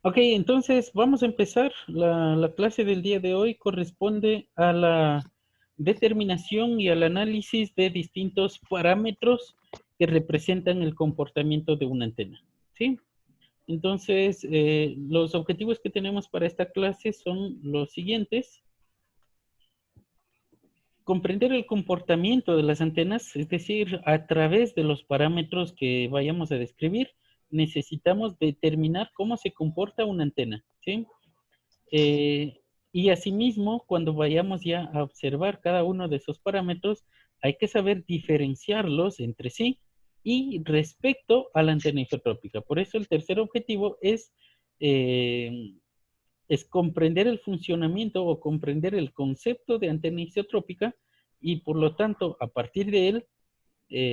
Ok, entonces vamos a empezar. La clase del día de hoy corresponde a la determinación y al análisis de distintos parámetros que representan el comportamiento de una antena. ¿Sí? Entonces, los objetivos que tenemos para esta clase son los siguientes. Comprender el comportamiento de las antenas, es decir, a través de los parámetros que vayamos a describir, necesitamos determinar cómo se comporta una antena. ¿Sí? Y asimismo, cuando vayamos ya a observar cada uno de esos parámetros, hay que saber diferenciarlos entre sí y respecto a la antena isotrópica. Por eso el tercer objetivo eh, es comprender el funcionamiento o comprender el concepto de antena isotrópica y por lo tanto, a partir de él,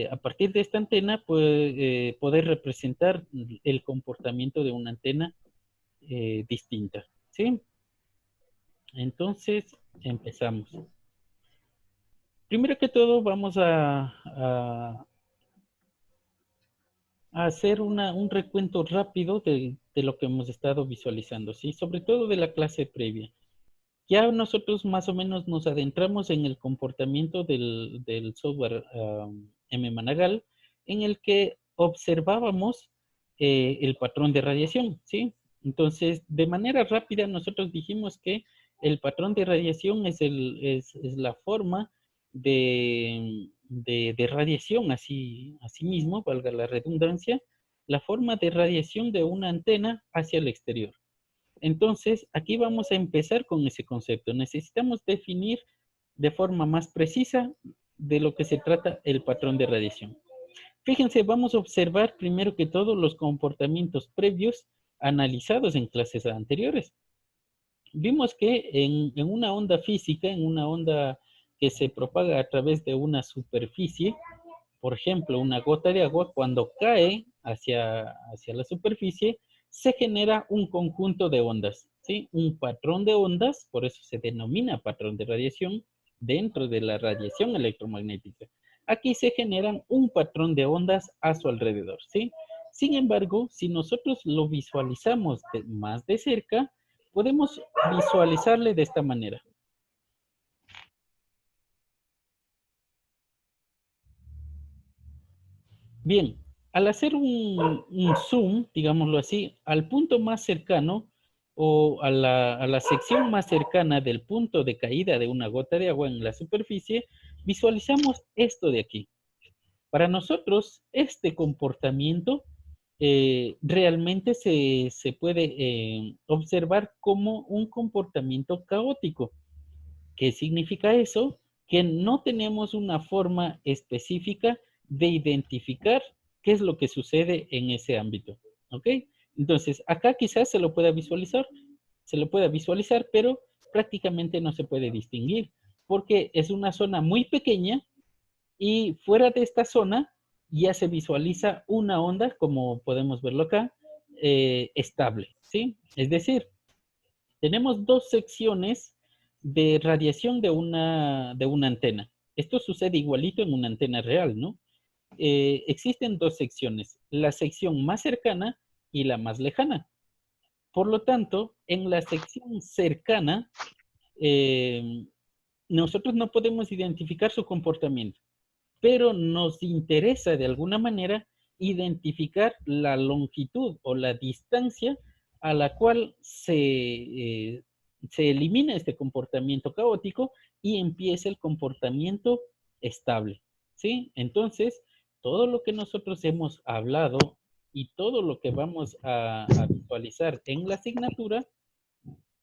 a partir de esta antena, poder representar el comportamiento de una antena distinta. ¿Sí? Entonces, empezamos. Primero que todo, vamos a hacer un recuento rápido de lo que hemos estado visualizando, ¿sí? Sobre todo de la clase previa. Ya nosotros más o menos nos adentramos en el comportamiento del software M-Managal, en el que observábamos el patrón de radiación, ¿sí? Entonces, de manera rápida, nosotros dijimos que el patrón de radiación es la forma de radiación, así mismo, valga la redundancia, la forma de radiación de una antena hacia el exterior. Entonces, aquí vamos a empezar con ese concepto. Necesitamos definir de forma más precisa de lo que se trata el patrón de radiación. Fíjense, vamos a observar primero que todo los comportamientos previos analizados en clases anteriores. Vimos que en una onda física, en una onda que se propaga a través de una superficie, por ejemplo, una gota de agua, cuando cae hacia la superficie, se genera un conjunto de ondas, ¿sí? Un patrón de ondas, por eso se denomina patrón de radiación, dentro de la radiación electromagnética. Aquí se generan un patrón de ondas a su alrededor, ¿sí? Sin embargo, si nosotros lo visualizamos más de cerca, podemos visualizarle de esta manera. Bien, al hacer un zoom, digámoslo así, al punto más cercano o a la sección más cercana del punto de caída de una gota de agua en la superficie, visualizamos esto de aquí. Para nosotros, este comportamiento realmente se puede observar como un comportamiento caótico. ¿Qué significa eso? Que no tenemos una forma específica de identificar qué es lo que sucede en ese ámbito. ¿Ok? Entonces, acá quizás se lo pueda visualizar, pero prácticamente no se puede distinguir, porque es una zona muy pequeña y fuera de esta zona ya se visualiza una onda, como podemos verlo acá, estable, ¿sí? Es decir, tenemos dos secciones de radiación de una antena. Esto sucede igualito en una antena real, ¿no? Existen dos secciones, la sección más cercana y la más lejana. Por lo tanto, en la sección cercana, eh, nosotros no podemos identificar su comportamiento, pero nos interesa de alguna manera identificar la longitud o la distancia a la cual se elimina este comportamiento caótico y empieza el comportamiento estable, ¿sí? Entonces, todo lo que nosotros hemos hablado y todo lo que vamos a visualizar en la asignatura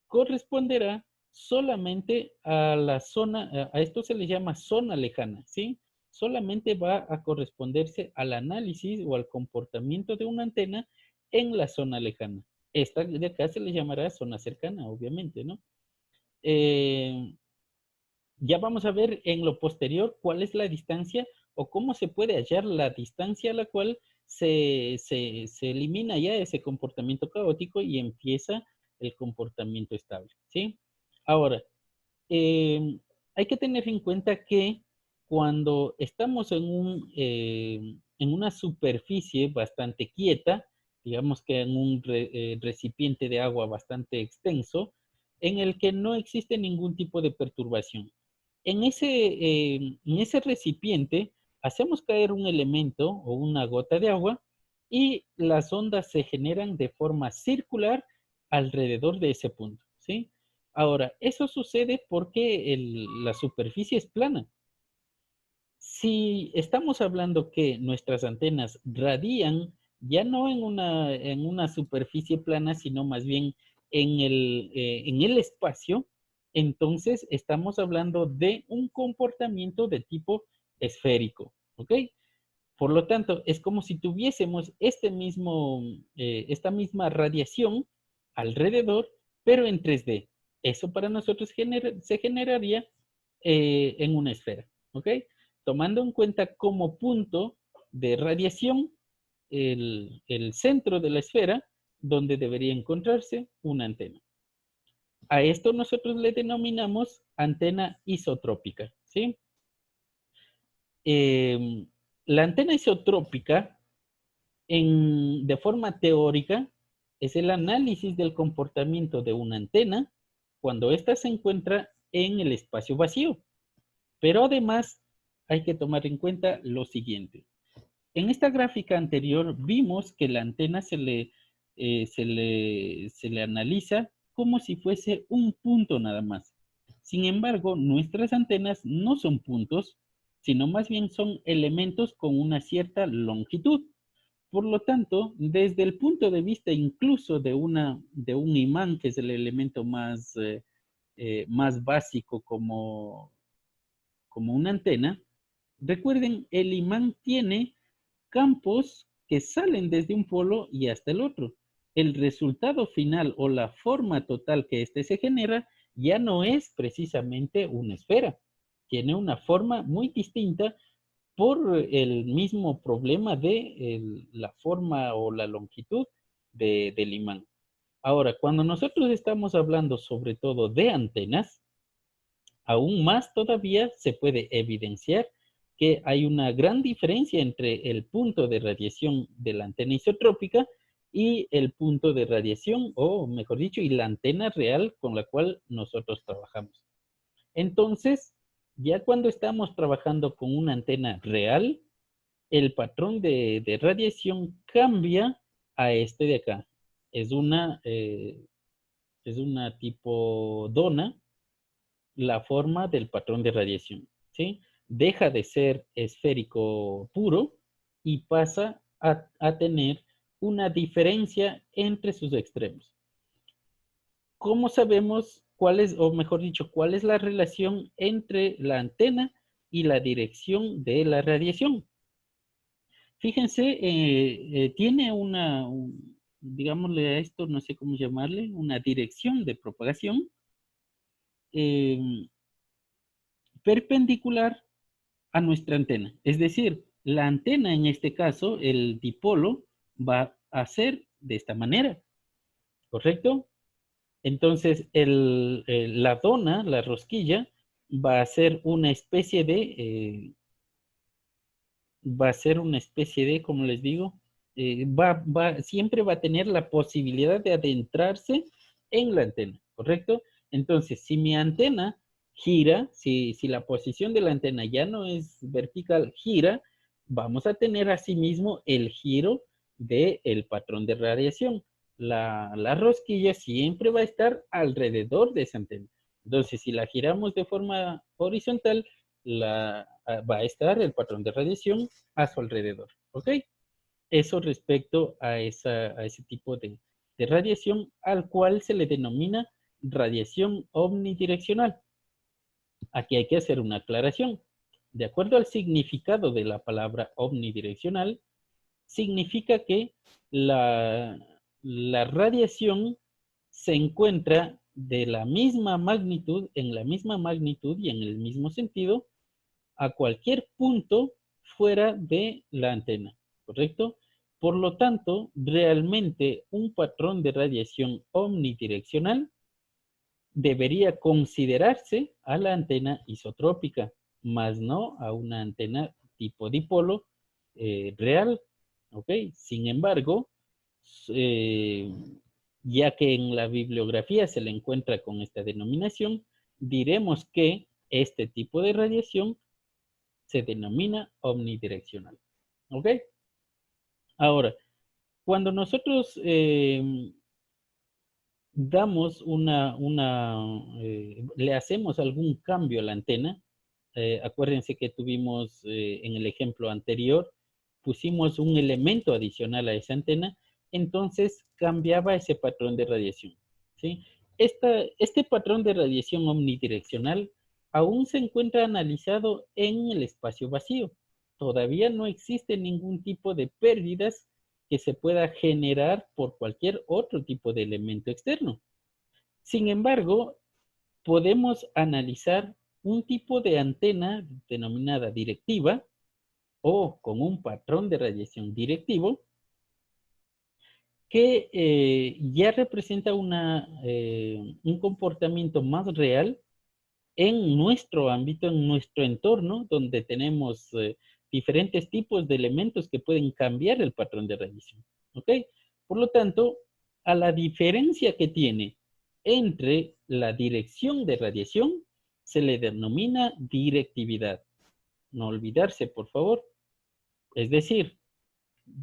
corresponderá solamente a la zona, a esto se le llama zona lejana, ¿sí? Solamente va a corresponderse al análisis o al comportamiento de una antena en la zona lejana. Esta de acá se le llamará zona cercana, obviamente, ¿no? Eh, ya vamos a ver en lo posterior cuál es la distancia o cómo se puede hallar la distancia a la cual se elimina ya ese comportamiento caótico y empieza el comportamiento estable, ¿sí? Ahora, eh, hay que tener en cuenta que cuando estamos en una superficie bastante quieta, digamos que en un recipiente de agua bastante extenso, en el que no existe ningún tipo de perturbación. En ese recipiente hacemos caer un elemento o una gota de agua y las ondas se generan de forma circular alrededor de ese punto, ¿sí? Ahora, eso sucede porque la superficie es plana. Si estamos hablando que nuestras antenas radian ya no en una superficie plana, sino más bien en el espacio, entonces estamos hablando de un comportamiento de tipo esférico, ¿ok? Por lo tanto, es como si tuviésemos esta misma radiación alrededor, pero en 3D. Eso para nosotros se generaría en una esfera, ¿ok? Tomando en cuenta como punto de radiación el centro de la esfera donde debería encontrarse una antena. A esto nosotros le denominamos antena isotrópica, ¿sí? Eh, la antena isotrópica, de forma teórica, es el análisis del comportamiento de una antena cuando ésta se encuentra en el espacio vacío. Pero además hay que tomar en cuenta lo siguiente. En esta gráfica anterior vimos que la antena se le analiza como si fuese un punto nada más. Sin embargo, nuestras antenas no son puntos, sino más bien son elementos con una cierta longitud. Por lo tanto, desde el punto de vista incluso de un imán, que es el elemento más básico como una antena, recuerden, el imán tiene campos que salen desde un polo y hasta el otro. El resultado final o la forma total que éste se genera ya no es precisamente una esfera. Tiene una forma muy distinta por el mismo problema de la forma o la longitud del imán. Ahora, cuando nosotros estamos hablando sobre todo de antenas, aún más todavía se puede evidenciar que hay una gran diferencia entre el punto de radiación de la antena isotrópica y el punto de radiación, o mejor dicho, y la antena real con la cual nosotros trabajamos. Entonces, ya cuando estamos trabajando con una antena real, el patrón de radiación cambia a este de acá. Es una tipo dona, la forma del patrón de radiación, ¿sí? Deja de ser esférico puro y pasa a tener una diferencia entre sus extremos. ¿Cómo sabemos cuál es, o mejor dicho, cuál es la relación entre la antena y la dirección de la radiación? Fíjense, tiene digámosle a esto, no sé cómo llamarle, una dirección de propagación eh, perpendicular a nuestra antena. Es decir, la antena en este caso, el dipolo, va a ser de esta manera, ¿correcto? Entonces, la dona, la rosquilla, va a ser una especie como les digo, siempre va a tener la posibilidad de adentrarse en la antena, ¿correcto? Entonces, si mi antena gira, si la posición de la antena ya no es vertical, gira, vamos a tener asimismo el giro del patrón de radiación. La rosquilla siempre va a estar alrededor de esa antena. Entonces, si la giramos de forma horizontal, va a estar el patrón de radiación a su alrededor, ¿ok? Eso respecto a ese tipo de radiación al cual se le denomina radiación omnidireccional. Aquí hay que hacer una aclaración. De acuerdo al significado de la palabra omnidireccional, significa que la radiación se encuentra de la misma magnitud, en la misma magnitud y en el mismo sentido a cualquier punto fuera de la antena, ¿correcto? Por lo tanto, realmente un patrón de radiación omnidireccional debería considerarse a la antena isotrópica, más no a una antena tipo dipolo real, ¿ok? Sin embargo, eh, ya que en la bibliografía se le encuentra con esta denominación, diremos que este tipo de radiación se denomina omnidireccional. ¿Ok? Ahora, cuando nosotros le hacemos algún cambio a la antena, acuérdense que tuvimos en el ejemplo anterior, pusimos un elemento adicional a esa antena, entonces cambiaba ese patrón de radiación, ¿sí? Este patrón de radiación omnidireccional aún se encuentra analizado en el espacio vacío. Todavía no existe ningún tipo de pérdidas que se pueda generar por cualquier otro tipo de elemento externo. Sin embargo, podemos analizar un tipo de antena denominada directiva o con un patrón de radiación directivo que ya representa un comportamiento más real en nuestro ámbito, en nuestro entorno, donde tenemos diferentes tipos de elementos que pueden cambiar el patrón de radiación. ¿Ok? Por lo tanto, a la diferencia que tiene entre la dirección de radiación, se le denomina directividad. No olvidarse, por favor. Es decir,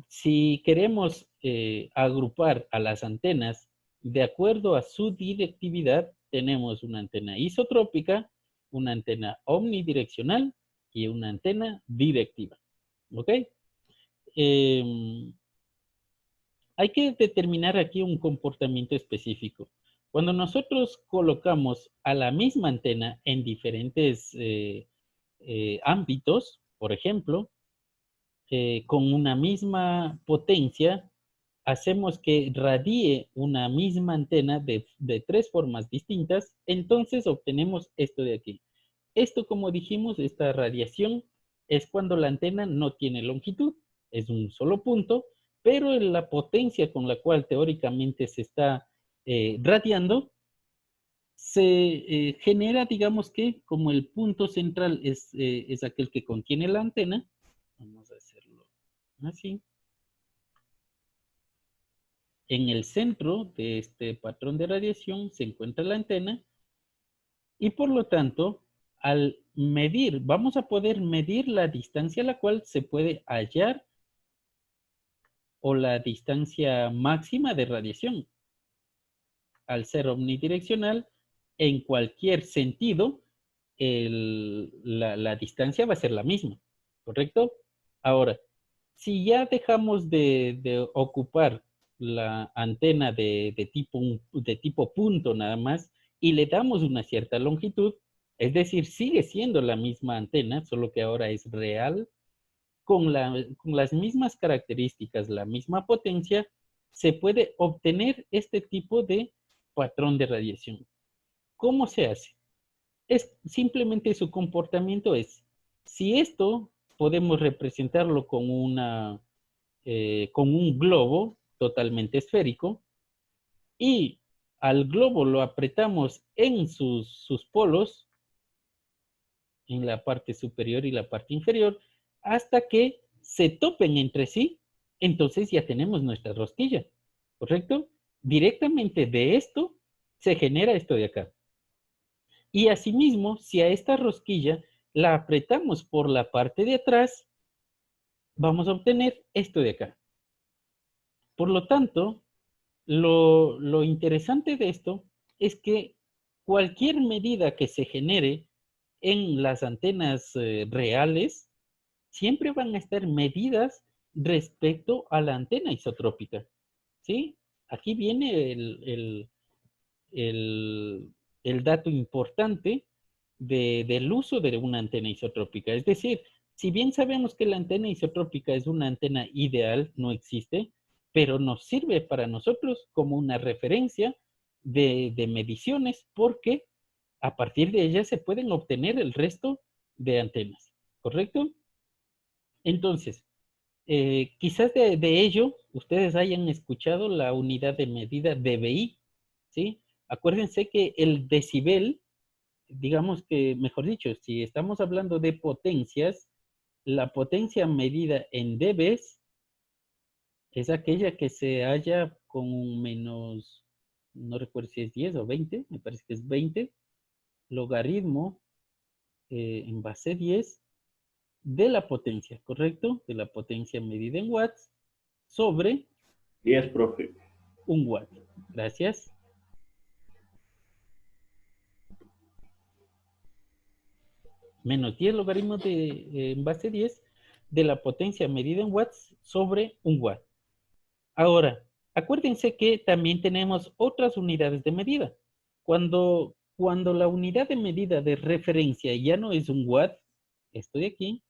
si queremos agrupar a las antenas de acuerdo a su directividad, tenemos una antena isotrópica, una antena omnidireccional y una antena directiva. ¿Ok? Eh, Hay que determinar aquí un comportamiento específico. Cuando nosotros colocamos a la misma antena en diferentes ámbitos, por ejemplo, con una misma potencia, hacemos que radie una misma antena de tres formas distintas, entonces obtenemos esto de aquí. Esto, como dijimos, esta radiación es cuando la antena no tiene longitud, es un solo punto, pero la potencia con la cual teóricamente se está radiando se genera, digamos que como el punto central es aquel que contiene la antena, vamos a hacerlo así. En el centro de este patrón de radiación se encuentra la antena y por lo tanto, al medir, vamos a poder medir la distancia a la cual se puede hallar o la distancia máxima de radiación. Al ser omnidireccional, en cualquier sentido, la distancia va a ser la misma, ¿correcto? Ahora, si ya dejamos de ocupar la antena de tipo punto nada más y le damos una cierta longitud, es decir, sigue siendo la misma antena, solo que ahora es real, con las mismas características, la misma potencia, se puede obtener este tipo de patrón de radiación. ¿Cómo se hace? Es simplemente su comportamiento es, si esto podemos representarlo con un globo totalmente esférico y al globo lo apretamos en sus polos, en la parte superior y la parte inferior, hasta que se topen entre sí, entonces ya tenemos nuestra rosquilla, ¿correcto? Directamente de esto se genera esto de acá. Y asimismo, si a esta rosquilla la apretamos por la parte de atrás, vamos a obtener esto de acá. Por lo tanto, lo interesante de esto es que cualquier medida que se genere en las antenas reales siempre van a estar medidas respecto a la antena isotrópica. ¿Sí? Aquí viene el dato importante del uso de una antena isotrópica. Es decir, si bien sabemos que la antena isotrópica es una antena ideal, no existe, pero nos sirve para nosotros como una referencia de mediciones porque a partir de ella se pueden obtener el resto de antenas, ¿correcto? Entonces, quizás de ello ustedes hayan escuchado la unidad de medida dBi, ¿sí? Acuérdense que el decibel, digamos que, mejor dicho, si estamos hablando de potencias, la potencia medida en dBs Es aquella que se halla con un menos, no recuerdo si es 10 o 20, me parece que es 20, logaritmo en base 10 de la potencia, ¿correcto? De la potencia medida en watts sobre 10, profe. un watt. Gracias. Menos 10 logaritmos en base 10 de la potencia medida en watts sobre un watt. Ahora, acuérdense que también tenemos otras unidades de medida. Cuando la unidad de medida de referencia ya no es un watt, esto de aquí,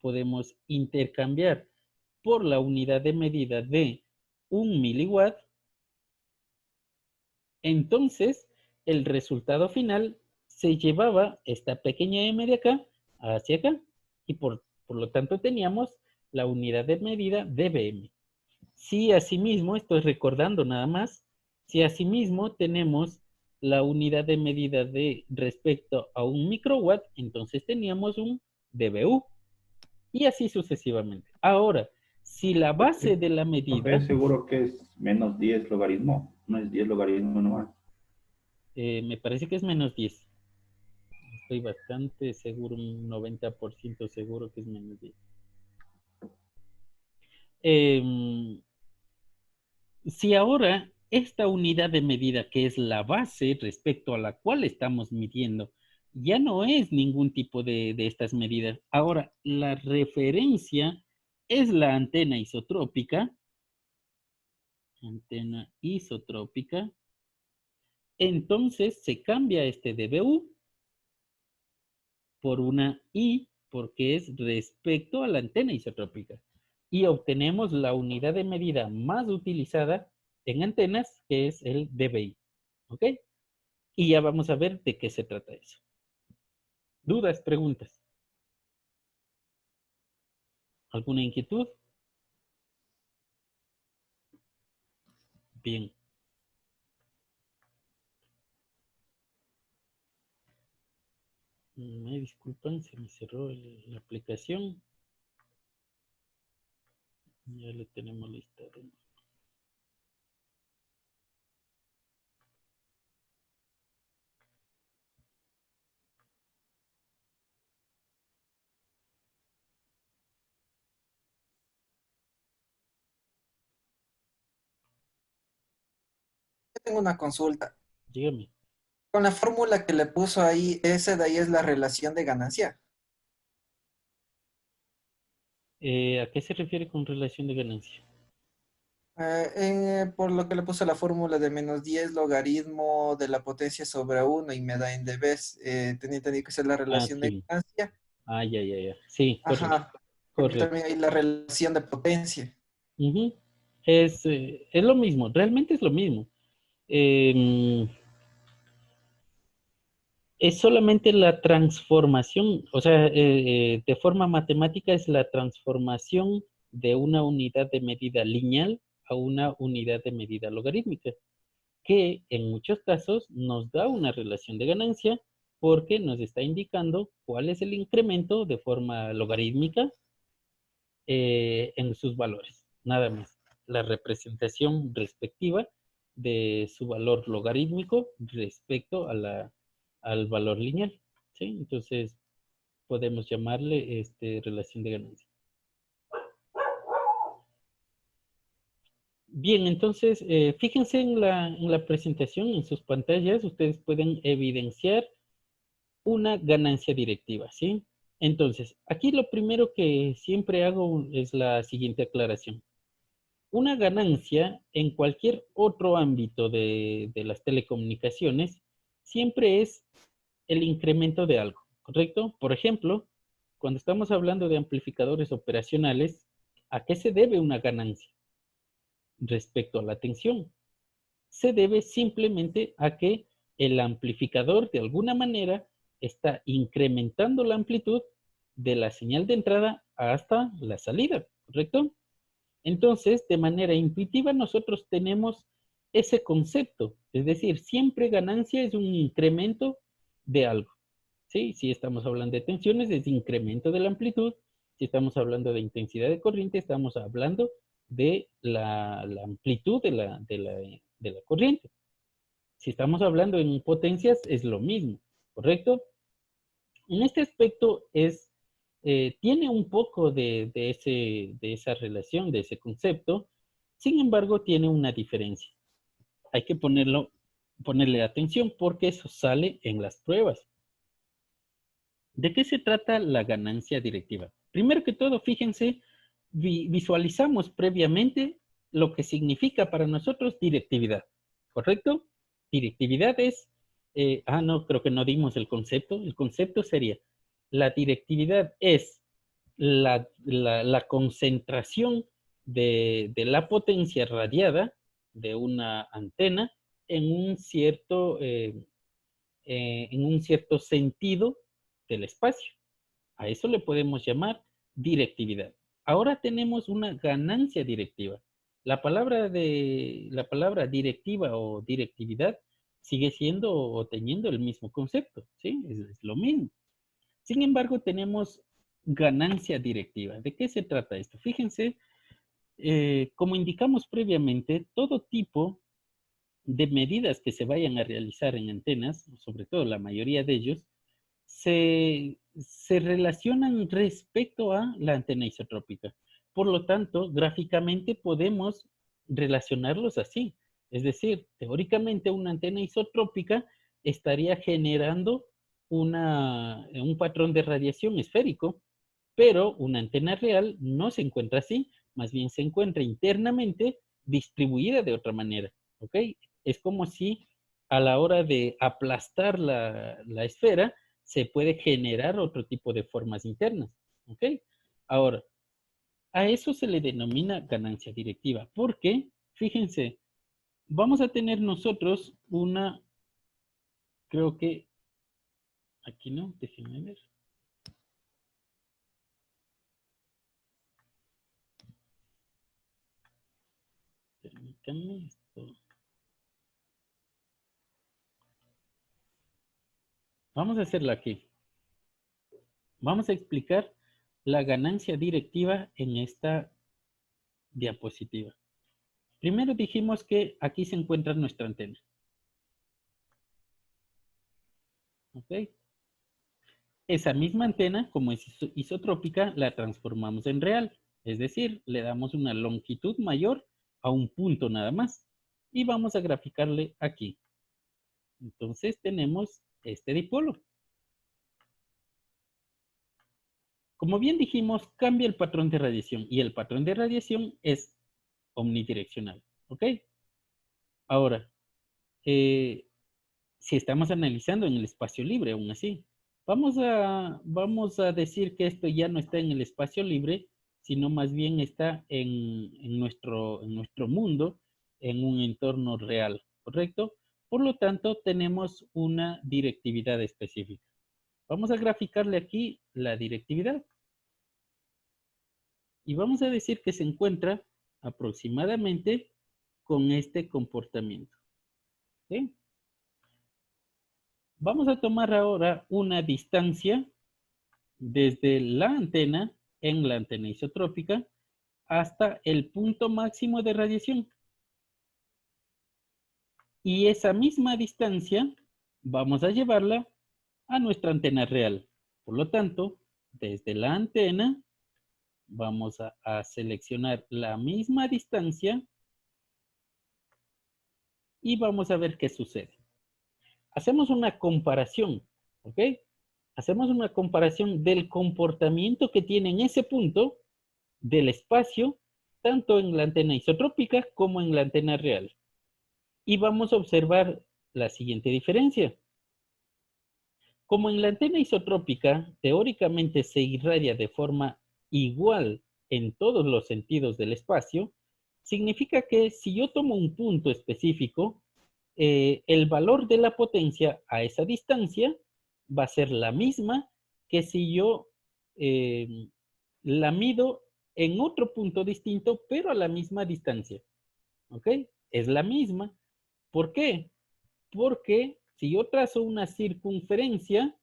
podemos intercambiar por la unidad de medida de un miliwatt. Entonces, el resultado final se llevaba esta pequeña m de acá hacia acá. Y por lo tanto teníamos la unidad de medida dBm. Si asimismo, estoy recordando nada más, si asimismo tenemos la unidad de medida de respecto a un microwatt, entonces teníamos un dBu. Y así sucesivamente. Ahora, si la base de la Profe, medida, seguro que es menos 10 logaritmo. No es 10 logaritmo nomás. me parece que es menos 10. Estoy bastante seguro, un 90% seguro que es menos 10. Si ahora esta unidad de medida, que es la base respecto a la cual estamos midiendo, ya no es ningún tipo de estas medidas. Ahora, la referencia es la antena isotrópica. Antena isotrópica. Entonces se cambia este dBu por una I, porque es respecto a la antena isotrópica. Y obtenemos la unidad de medida más utilizada en antenas, que es el dBi. ¿Ok? Y ya vamos a ver de qué se trata eso. ¿Dudas, preguntas? ¿Alguna inquietud? Bien. Me disculpan, se me cerró la aplicación. Ya le tenemos lista. Tengo una consulta. Dígame. Con la fórmula que le puso ahí, ese de ahí es la relación de ganancia. ¿A qué se refiere con relación de ganancia? Por lo que le puso la fórmula de menos 10 logaritmo de la potencia sobre uno y me da en dBs. Tenía entendido que esa es la Ah, relación de sí. ganancia. Ah, ya, ya, ya. Sí, correcto. Ajá, porque Correcto. también hay la relación de potencia. Ujú. Es lo mismo, realmente es lo mismo. Em, es solamente la transformación, o sea, de forma matemática es la transformación de una unidad de medida lineal a una unidad de medida logarítmica, que en muchos casos nos da una relación de ganancia porque nos está indicando cuál es el incremento de forma logarítmica en sus valores, nada más. La representación respectiva de su valor logarítmico respecto a al valor lineal, ¿sí? Entonces, podemos llamarle relación de ganancia. Bien, entonces, fíjense en la presentación, en sus pantallas, ustedes pueden evidenciar una ganancia directiva, ¿sí? Entonces, aquí lo primero que siempre hago es la siguiente aclaración. Una ganancia en cualquier otro ámbito de las telecomunicaciones siempre es el incremento de algo, ¿correcto? Por ejemplo, cuando estamos hablando de amplificadores operacionales, ¿a qué se debe una ganancia? Respecto a la tensión, se debe simplemente a que el amplificador de alguna manera está incrementando la amplitud de la señal de entrada hasta la salida, ¿correcto? Entonces, de manera intuitiva, nosotros tenemos ese concepto, es decir, siempre ganancia es un incremento de algo, ¿sí? Si estamos hablando de tensiones, es incremento de la amplitud, si estamos hablando de intensidad de corriente, estamos hablando de la amplitud de la corriente. Si estamos hablando en potencias, es lo mismo, ¿correcto? En este aspecto tiene un poco de esa relación, de ese concepto, sin embargo, tiene una diferencia. Hay que ponerle atención porque eso sale en las pruebas. ¿De qué se trata la ganancia directiva? Primero que todo, fíjense, visualizamos previamente lo que significa para nosotros directividad, ¿correcto? Directividad es, no, creo que no dimos el concepto. El concepto sería, la directividad es la concentración de la potencia radiada de una antena en un cierto sentido del espacio. A eso le podemos llamar directividad. Ahora tenemos una ganancia directiva. La palabra directiva o directividad sigue siendo o teniendo el mismo concepto, ¿sí? Es lo mismo. Sin embargo, tenemos ganancia directiva. ¿De qué se trata esto? Fíjense, como indicamos previamente, todo tipo de medidas que se vayan a realizar en antenas, sobre todo la mayoría de ellos, se relacionan respecto a la antena isotrópica. Por lo tanto, gráficamente podemos relacionarlos así. Es decir, teóricamente una antena isotrópica estaría generando un patrón de radiación esférico, pero una antena real no se encuentra así, más bien se encuentra internamente distribuida de otra manera, ¿ok? Es como si a la hora de aplastar la esfera, se puede generar otro tipo de formas internas, ¿ok? Ahora, a eso se le denomina ganancia directiva, porque, fíjense, vamos a tener nosotros creo que, aquí no, déjenme ver. Permítanme esto. Vamos a hacerla aquí. Vamos a explicar la ganancia directiva en esta diapositiva. Primero dijimos que aquí se encuentra nuestra antena. ¿Ok? Esa misma antena, como es isotrópica, la transformamos en real. Es decir, le damos una longitud mayor a un punto nada más. Y vamos a graficarle aquí. Entonces tenemos este dipolo. Como bien dijimos, cambia el patrón de radiación. Y el patrón de radiación es omnidireccional. ¿Ok? Ahora, si estamos analizando en el espacio libre, aún así, vamos a decir que esto ya no está en el espacio libre, sino más bien está en nuestro mundo, en un entorno real, ¿correcto? Por lo tanto, tenemos una directividad específica. Vamos a graficarle aquí la directividad. Y vamos a decir que se encuentra aproximadamente con este comportamiento. ¿Sí? Vamos a tomar ahora una distancia desde la antena, en la antena isotrópica, hasta el punto máximo de radiación. Y esa misma distancia vamos a llevarla a nuestra antena real. Por lo tanto, desde la antena vamos a seleccionar la misma distancia y vamos a ver qué sucede. Hacemos una comparación, ¿ok? Hacemos una comparación del comportamiento que tiene en ese punto del espacio, tanto en la antena isotrópica como en la antena real. Y vamos a observar la siguiente diferencia. Como en la antena isotrópica, teóricamente se irradia de forma igual en todos los sentidos del espacio, significa que si yo tomo un punto específico, el valor de la potencia a esa distancia va a ser la misma que si yo la mido en otro punto distinto, pero a la misma distancia. ¿Ok? Es la misma. ¿Por qué? Porque si yo trazo una circunferencia,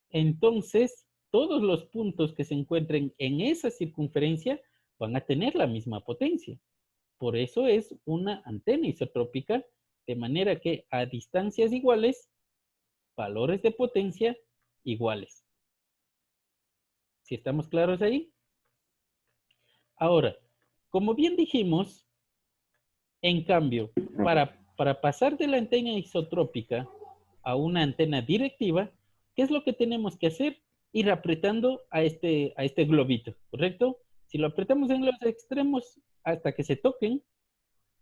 entonces todos los puntos que se encuentren en esa circunferencia van a tener la misma potencia. Por eso es una antena isotrópica, de manera que a distancias iguales, valores de potencia iguales. ¿Sí estamos claros ahí? Ahora, como bien dijimos, en cambio, para pasar de la antena isotrópica a una antena directiva, ¿qué es lo que tenemos que hacer? Ir apretando a este globito, ¿correcto? Si lo apretamos en los extremos hasta que se toquen,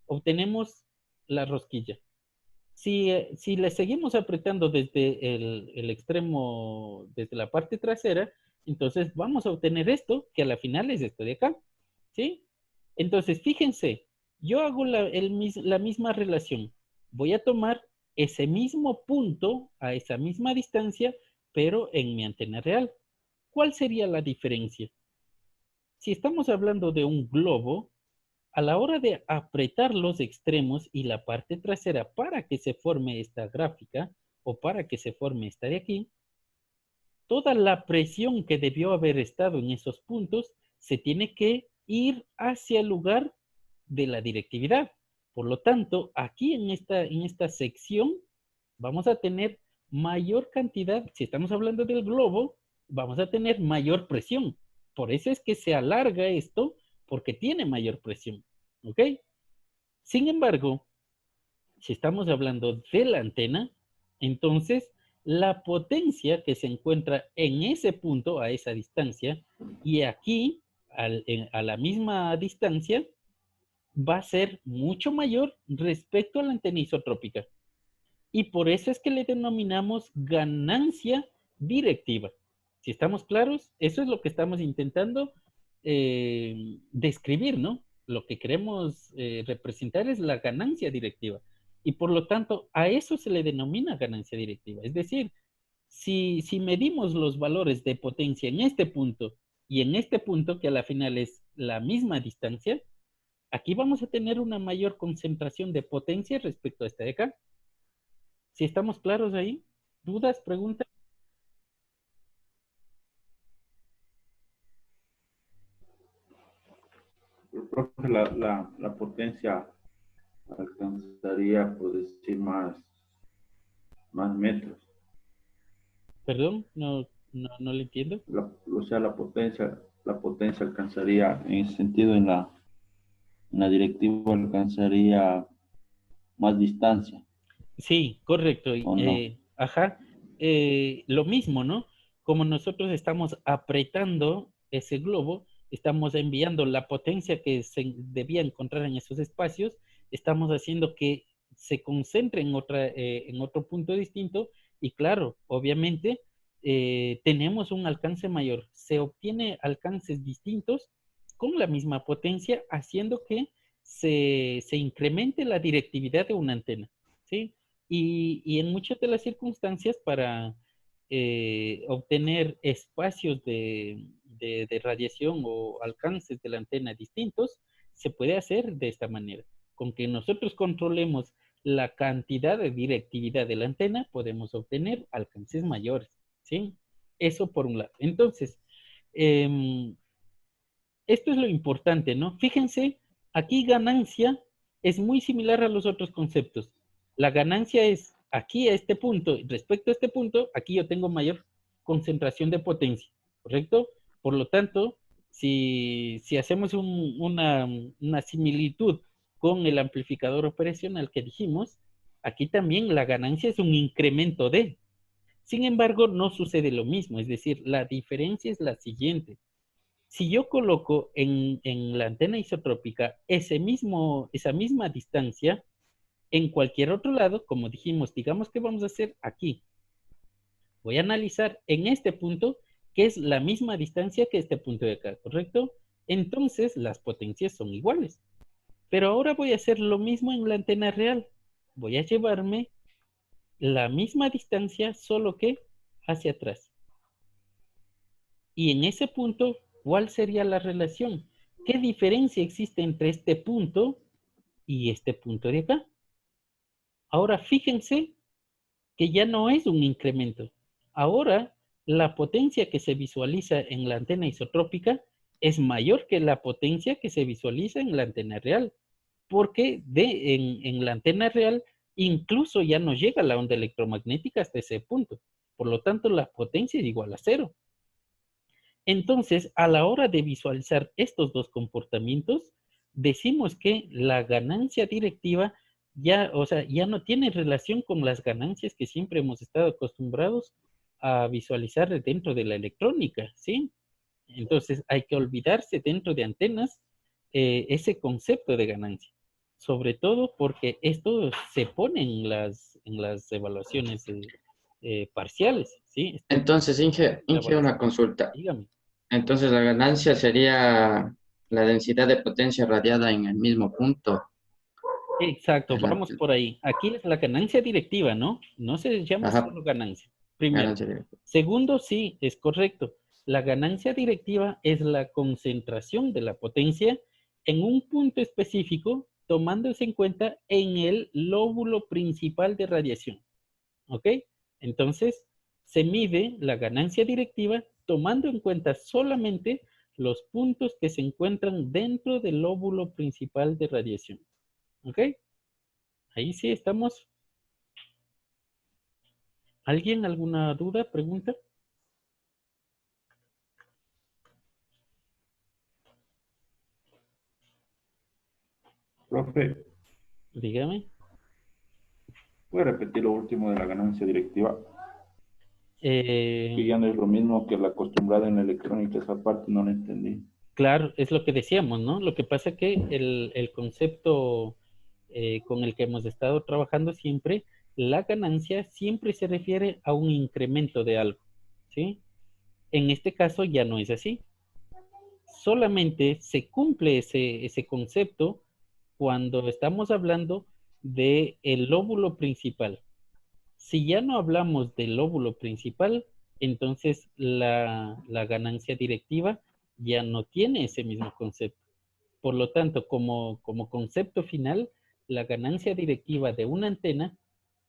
obtenemos la rosquilla. Si le seguimos apretando desde el extremo, desde la parte trasera, entonces vamos a obtener esto, que a la final es esto de acá, ¿sí? Entonces, fíjense, yo hago la misma relación. Voy a tomar ese mismo punto a esa misma distancia, pero en mi antena real. ¿Cuál sería la diferencia? Si estamos hablando de un globo, a la hora de apretar los extremos y la parte trasera para que se forme esta gráfica o para que se forme esta de aquí, toda la presión que debió haber estado en esos puntos se tiene que ir hacia el lugar de la directividad. Por lo tanto, aquí en esta sección vamos a tener mayor cantidad, si estamos hablando del globo, vamos a tener mayor presión. Por eso es que se alarga esto, porque tiene mayor presión. ¿Ok? Sin embargo, si estamos hablando de la antena, entonces la potencia que se encuentra en ese punto, a esa distancia, y aquí, a la misma distancia, va a ser mucho mayor respecto a la antena isotrópica. Y por eso es que le denominamos ganancia directiva. Si estamos claros, eso es lo que estamos intentando describir, ¿no? Lo que queremos representar es la ganancia directiva. Y por lo tanto, a eso se le denomina ganancia directiva. Es decir, si medimos los valores de potencia en este punto y en este punto, que a la final es la misma distancia, aquí vamos a tener una mayor concentración de potencia respecto a esta de acá. ¿Si estamos claros ahí? ¿Dudas? ¿Preguntas? Profe, la potencia alcanzaría, por decir, más metros. Perdón, no le entiendo. O sea, la potencia alcanzaría, en ese sentido, en la directiva alcanzaría más distancia, Sí, correcto. ¿o no? Ajá. Lo mismo, ¿no? Como nosotros estamos apretando ese globo, estamos enviando la potencia que se debía encontrar en esos espacios, estamos haciendo que se concentre en otro punto distinto y claro, obviamente tenemos un alcance mayor. Se obtiene alcances distintos con la misma potencia, haciendo que se incremente la directividad de una antena, ¿sí? Y en muchas de las circunstancias para obtener espacios de radiación o alcances de la antena distintos, se puede hacer de esta manera. Con que nosotros controlemos la cantidad de directividad de la antena, podemos obtener alcances mayores, ¿sí? Eso por un lado. Entonces, esto es lo importante, ¿no? Fíjense, aquí ganancia es muy similar a los otros conceptos. La ganancia es aquí a este punto, respecto a este punto, aquí yo tengo mayor concentración de potencia, ¿correcto? Por lo tanto, si hacemos una similitud con el amplificador operacional que dijimos, aquí también la ganancia es un incremento de. Sin embargo, no sucede lo mismo, es decir, la diferencia es la siguiente. Si yo coloco en la antena isotrópica esa misma distancia en cualquier otro lado, como dijimos, digamos que vamos a hacer aquí. Voy a analizar en este punto, que es la misma distancia que este punto de acá, ¿correcto? Entonces, las potencias son iguales. Pero ahora voy a hacer lo mismo en la antena real. Voy a llevarme la misma distancia, solo que hacia atrás. Y en ese punto, ¿cuál sería la relación? ¿Qué diferencia existe entre este punto y este punto de acá? Ahora fíjense que ya no es un incremento. Ahora la potencia que se visualiza en la antena isotrópica es mayor que la potencia que se visualiza en la antena real, porque en la antena real incluso ya no llega la onda electromagnética hasta ese punto. Por lo tanto, la potencia es igual a cero. Entonces, a la hora de visualizar estos dos comportamientos, decimos que la ganancia directiva ya, o sea, ya no tiene relación con las ganancias que siempre hemos estado acostumbrados a visualizar dentro de la electrónica, ¿sí? Entonces, hay que olvidarse dentro de antenas ese concepto de ganancia, sobre todo porque esto se pone en las evaluaciones parciales, ¿sí? Esto Entonces, la Inge, una evaluación. consulta. Dígame. Entonces, la ganancia sería la densidad de potencia radiada en el mismo punto Exacto, de la vamos por ahí. Aquí es la ganancia directiva, ¿no? No se llama ajá, solo ganancia. Primero. ganancia directa. Segundo, sí, es correcto. La ganancia directiva es la concentración de la potencia en un punto específico, tomándose en cuenta en el lóbulo principal de radiación. ¿Ok? Entonces, se mide la ganancia directiva tomando en cuenta solamente los puntos que se encuentran dentro del lóbulo principal de radiación. ¿Ok? Ahí sí estamos. ¿Alguien alguna duda, pregunta? Profe, Dígame. ¿puede repetir lo último de la ganancia directiva? Que Eh, ya no es lo mismo que la acostumbrada en la electrónica, esa parte no la entendí. claro, es lo que decíamos, ¿no? Lo que pasa que el concepto con el que hemos estado trabajando siempre, la ganancia siempre se refiere a un incremento de algo, ¿sí? En este caso ya no es así. Solamente se cumple ese concepto cuando estamos hablando de el lóbulo principal. Si ya no hablamos del lóbulo principal, entonces la ganancia directiva ya no tiene ese mismo concepto. Por lo tanto, como concepto final, la ganancia directiva de una antena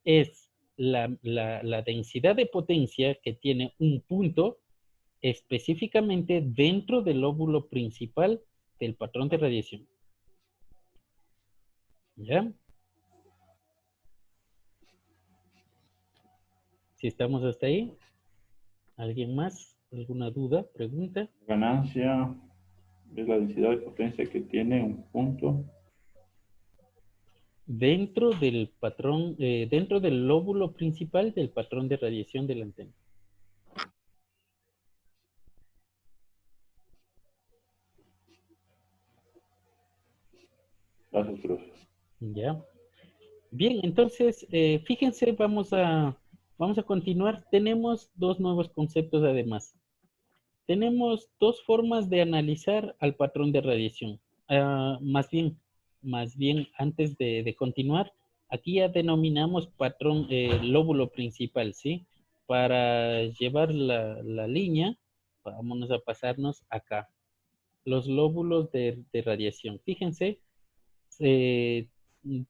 es la densidad de potencia que tiene un punto específicamente dentro del lóbulo principal del patrón de radiación. ¿Ya? Si estamos hasta ahí, ¿alguien más? ¿Alguna duda? ¿Pregunta? Ganancia es la densidad de potencia que tiene un punto. Dentro del patrón, dentro del lóbulo principal del patrón de radiación de la antena. Gracias, profe. ¿Ya? Bien, entonces, fíjense, vamos a continuar. Tenemos dos nuevos conceptos además. Tenemos dos formas de analizar al patrón de radiación. Más bien, antes de continuar, aquí ya denominamos patrón lóbulo principal, ¿sí? Para llevar la línea, vámonos a pasarnos acá. Los lóbulos de radiación. Fíjense, eh,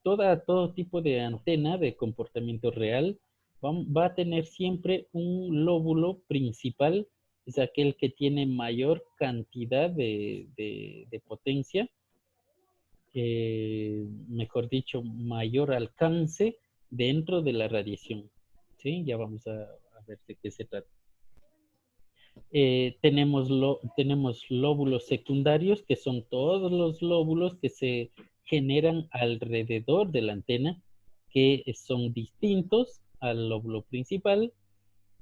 todo tipo de antena de comportamiento real va a tener siempre un lóbulo principal, es aquel que tiene mayor cantidad de potencia, mejor dicho, mayor alcance dentro de la radiación. ¿Sí? Ya vamos a ver de qué se trata. Tenemos lóbulos secundarios, que son todos los lóbulos que se generan alrededor de la antena, que son distintos al lóbulo principal.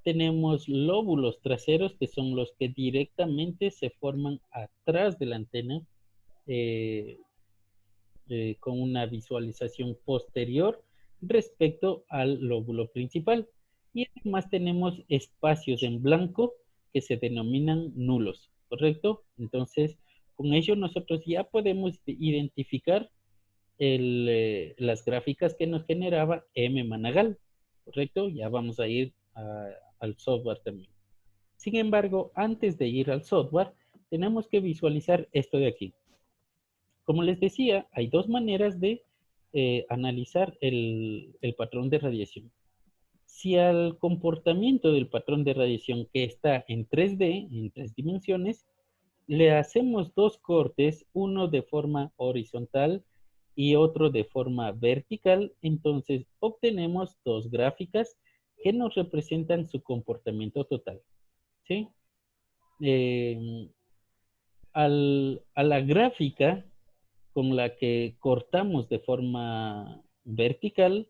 Tenemos lóbulos traseros, que son los que directamente se forman atrás de la antena, eh, con una visualización posterior respecto al lóbulo principal. Y además tenemos espacios en blanco que se denominan nulos, ¿correcto? Entonces, con ello nosotros ya podemos identificar las gráficas que nos generaba M. Managal, ¿correcto? Ya vamos a ir al software también. Sin embargo, antes de ir al software, tenemos que visualizar esto de aquí. Como les decía, hay dos maneras de analizar el patrón de radiación. Si al comportamiento del patrón de radiación que está en 3D, en 3 dimensiones, le hacemos dos cortes, uno de forma horizontal y otro de forma vertical, entonces obtenemos dos gráficas que nos representan su comportamiento total, ¿sí? Eh, a la gráfica con la que cortamos de forma vertical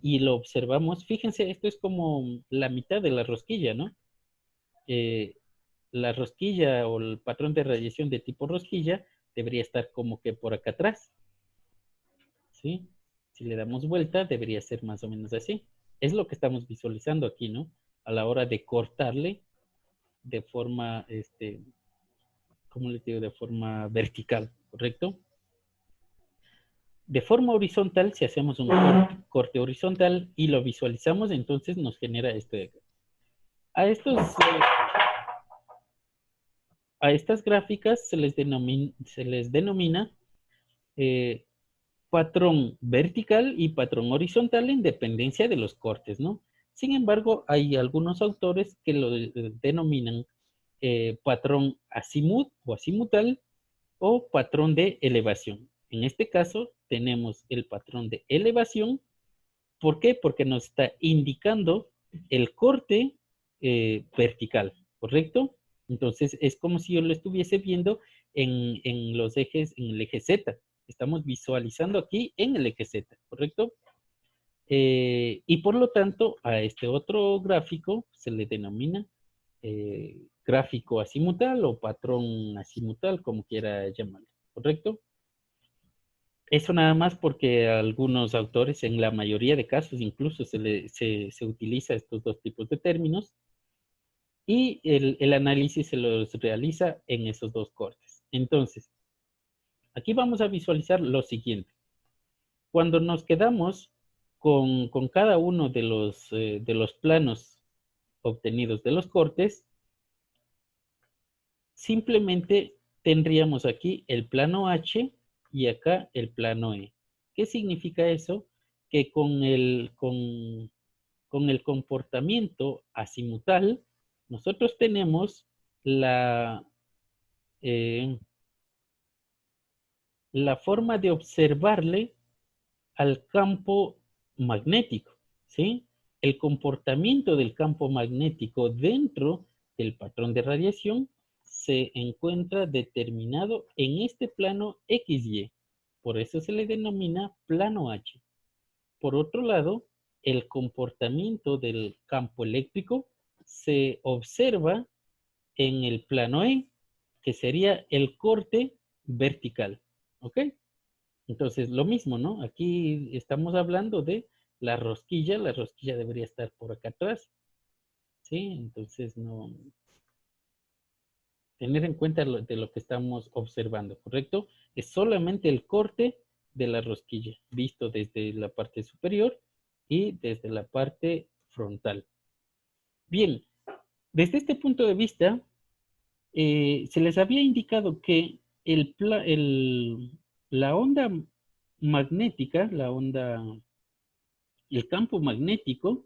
y lo observamos, fíjense, esto es como la mitad de la rosquilla, ¿no? Eh, la rosquilla o el patrón de radiación de tipo rosquilla debería estar como que por acá atrás, ¿sí? Si le damos vuelta, debería ser más o menos así. Es lo que estamos visualizando aquí, ¿no? A la hora de cortarle de forma, ¿cómo les digo? De forma vertical, ¿correcto? De forma horizontal, si hacemos un corte horizontal y lo visualizamos, entonces nos genera esto de acá. A estas gráficas se les denomina eh, patrón vertical y patrón horizontal en dependencia de los cortes, ¿no? Sin embargo, hay algunos autores que lo denominan patrón azimut o azimutal o patrón de elevación. En este caso, tenemos el patrón de elevación. ¿Por qué? Porque nos está indicando el corte vertical, ¿correcto? Entonces, es como si yo lo estuviese viendo en los ejes, en el eje Z. Estamos visualizando aquí en el eje Z, ¿correcto? Y por lo tanto, a este otro gráfico se le denomina gráfico azimutal o patrón azimutal, como quiera llamarlo, ¿correcto? Eso nada más porque algunos autores, en la mayoría de casos, incluso se utiliza estos dos tipos de términos y el análisis se los realiza en esos dos cortes. Entonces, aquí vamos a visualizar lo siguiente. Cuando nos quedamos con cada uno de los planos obtenidos de los cortes, simplemente tendríamos aquí el plano H y acá el plano E. ¿Qué significa eso? Que con el comportamiento azimutal, nosotros tenemos la, eh, la forma de observarle al campo magnético, ¿sí? El comportamiento del campo magnético dentro del patrón de radiación se encuentra determinado en este plano XY. Por eso se le denomina plano H. Por otro lado, el comportamiento del campo eléctrico se observa en el plano E, que sería el corte vertical. ¿Ok? Entonces, lo mismo, ¿no? Aquí estamos hablando de la rosquilla debería estar por acá atrás, ¿sí? Entonces, no, tener en cuenta de lo que estamos observando, ¿correcto? Es solamente el corte de la rosquilla, visto desde la parte superior y desde la parte frontal. Bien, desde este punto de vista, se les había indicado que la onda magnética, el campo magnético,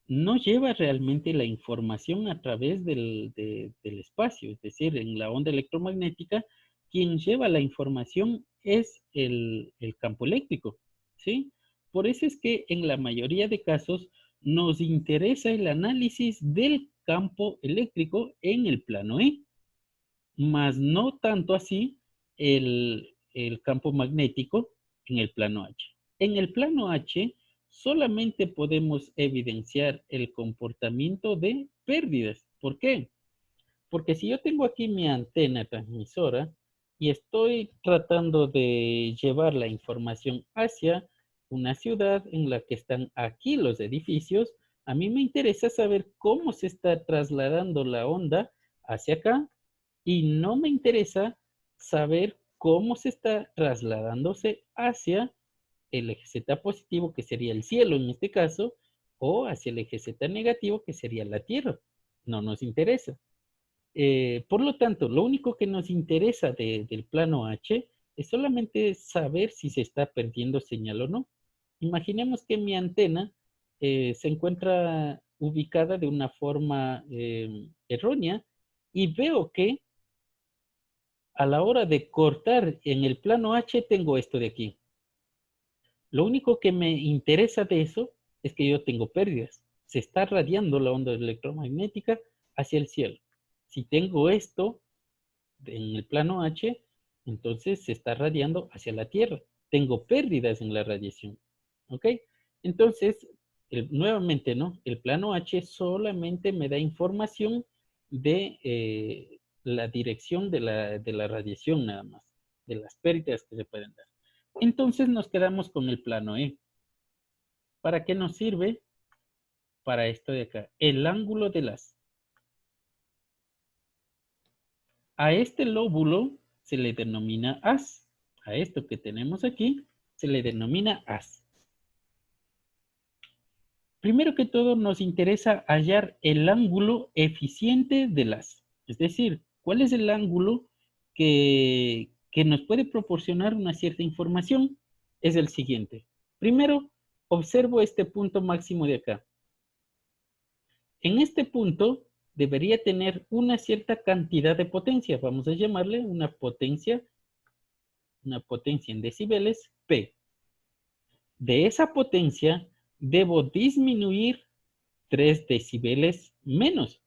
no lleva realmente la información a través del espacio, es decir, en la onda electromagnética, quien lleva la información es el campo eléctrico, ¿sí? Por eso es que en la mayoría de casos nos interesa el análisis del campo eléctrico en el plano E, más no tanto así el campo magnético en el plano H. En el plano H solamente podemos evidenciar el comportamiento de pérdidas. ¿Por qué? Porque si yo tengo aquí mi antena transmisora y estoy tratando de llevar la información hacia una ciudad en la que están aquí los edificios, a mí me interesa saber cómo se está trasladando la onda hacia acá y no me interesa saber cómo se está trasladándose hacia el eje Z positivo, que sería el cielo en este caso, o hacia el eje Z negativo, que sería la Tierra. No nos interesa. Por lo tanto, lo único que nos interesa del plano H es solamente saber si se está perdiendo señal o no. Imaginemos que mi antena se encuentra ubicada de una forma errónea y veo que a la hora de cortar en el plano H tengo esto de aquí. Lo único que me interesa de eso es que yo tengo pérdidas. Se está radiando la onda electromagnética hacia el cielo. Si tengo esto en el plano H, entonces se está radiando hacia la Tierra. Tengo pérdidas en la radiación. ¿Ok? Entonces, nuevamente, ¿no? El plano H solamente me da información de la dirección de la radiación nada más, de las pérdidas que se pueden dar. Entonces nos quedamos con el plano E. ¿Para qué nos sirve? Para esto de acá, el ángulo del haz. A este lóbulo se le denomina haz. A esto que tenemos aquí se le denomina haz. Primero que todo nos interesa hallar el ángulo eficiente del haz. Es decir, ¿cuál es el ángulo que nos puede proporcionar una cierta información? Es el siguiente. Primero, observo este punto máximo de acá. En este punto debería tener una cierta cantidad de potencia. Vamos a llamarle una potencia en decibeles, P. De esa potencia debo disminuir 3 decibeles menos.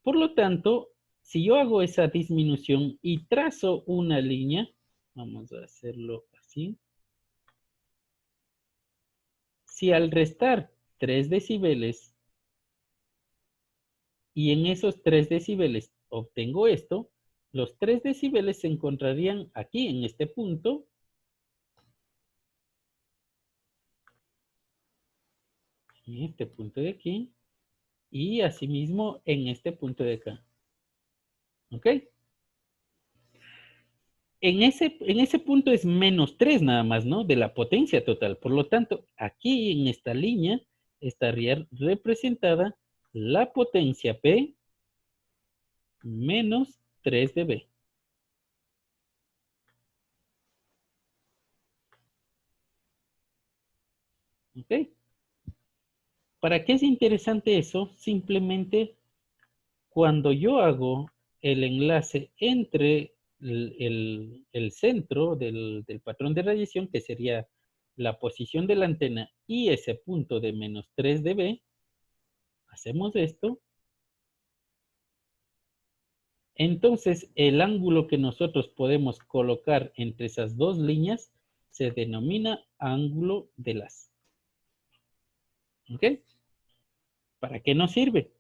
Por lo tanto, si yo hago esa disminución y trazo una línea, vamos a hacerlo así. Si al restar 3 decibeles y en esos 3 decibeles obtengo esto, los 3 decibeles se encontrarían aquí en este punto. En este punto de aquí. Y asimismo en este punto de acá. ¿Ok? En ese punto es menos 3 nada más, ¿no? De la potencia total. Por lo tanto, aquí en esta línea estaría representada la potencia P menos 3 de B. ¿Ok? ¿Para qué es interesante eso? Simplemente cuando yo hago el enlace entre el centro del patrón de radiación, que sería la posición de la antena, y ese punto de menos 3 dB, hacemos esto. Entonces, el ángulo que nosotros podemos colocar entre esas dos líneas se denomina ángulo del haz. ¿Ok? ¿Para qué nos sirve?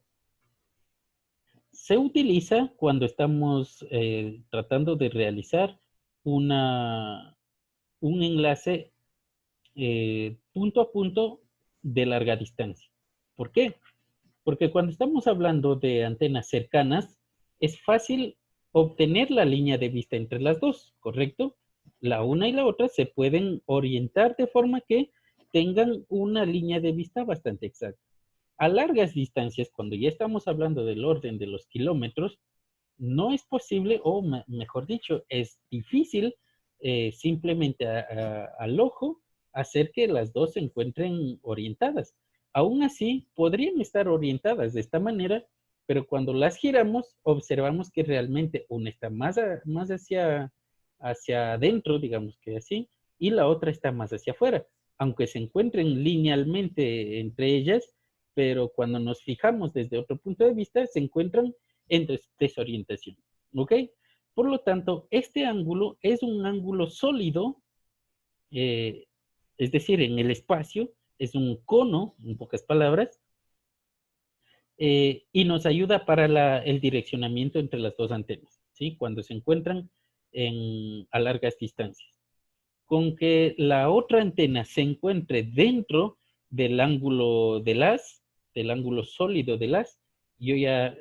Se utiliza cuando estamos tratando de realizar un enlace punto a punto de larga distancia. ¿Por qué? Porque cuando estamos hablando de antenas cercanas, es fácil obtener la línea de vista entre las dos, ¿correcto? La una y la otra se pueden orientar de forma que tengan una línea de vista bastante exacta. A largas distancias, cuando ya estamos hablando del orden de los kilómetros, no es posible, o mejor dicho, es difícil simplemente al ojo hacer que las dos se encuentren orientadas. Aún así, podrían estar orientadas de esta manera, pero cuando las giramos, observamos que realmente una está más hacia adentro, digamos que así, y la otra está más hacia afuera, aunque se encuentren linealmente entre ellas, pero cuando nos fijamos desde otro punto de vista, se encuentran en desorientación. ¿Ok? Por lo tanto, este ángulo es un ángulo sólido, es decir, en el espacio, es un cono, en pocas palabras, y nos ayuda para el direccionamiento entre las dos antenas, ¿sí? Cuando se encuentran a largas distancias. Con que la otra antena se encuentre dentro del ángulo del haz, del ángulo sólido del haz, yo ya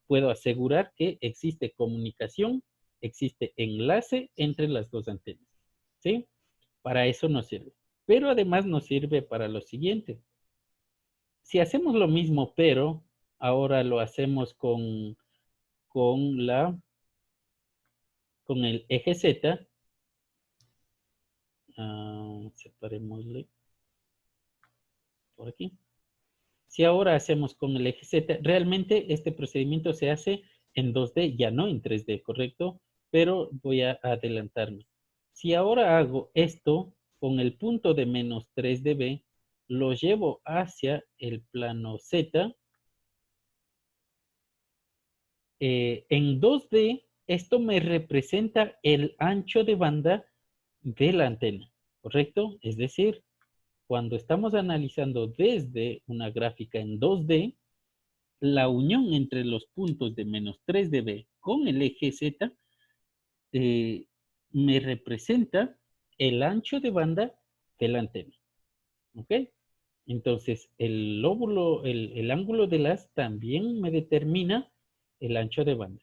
puedo asegurar que existe comunicación, existe enlace entre las dos antenas, ¿sí? Para eso nos sirve. Pero además nos sirve para lo siguiente. Si hacemos lo mismo, pero ahora lo hacemos con el eje Z, separémosle por aquí. Si ahora hacemos con el eje Z, realmente este procedimiento se hace en 2D, ya no en 3D, ¿correcto? pero voy a adelantarme. Si ahora hago esto con el punto de menos 3 dB, lo llevo hacia el plano Z. En 2D, esto me representa el ancho de banda de la antena, ¿correcto? Es decir, cuando estamos analizando desde una gráfica en 2D, la unión entre los puntos de menos 3 dB con el eje Z me representa el ancho de banda de la antena. ¿Ok? Entonces, el lóbulo, el ángulo del haz también me determina el ancho de banda.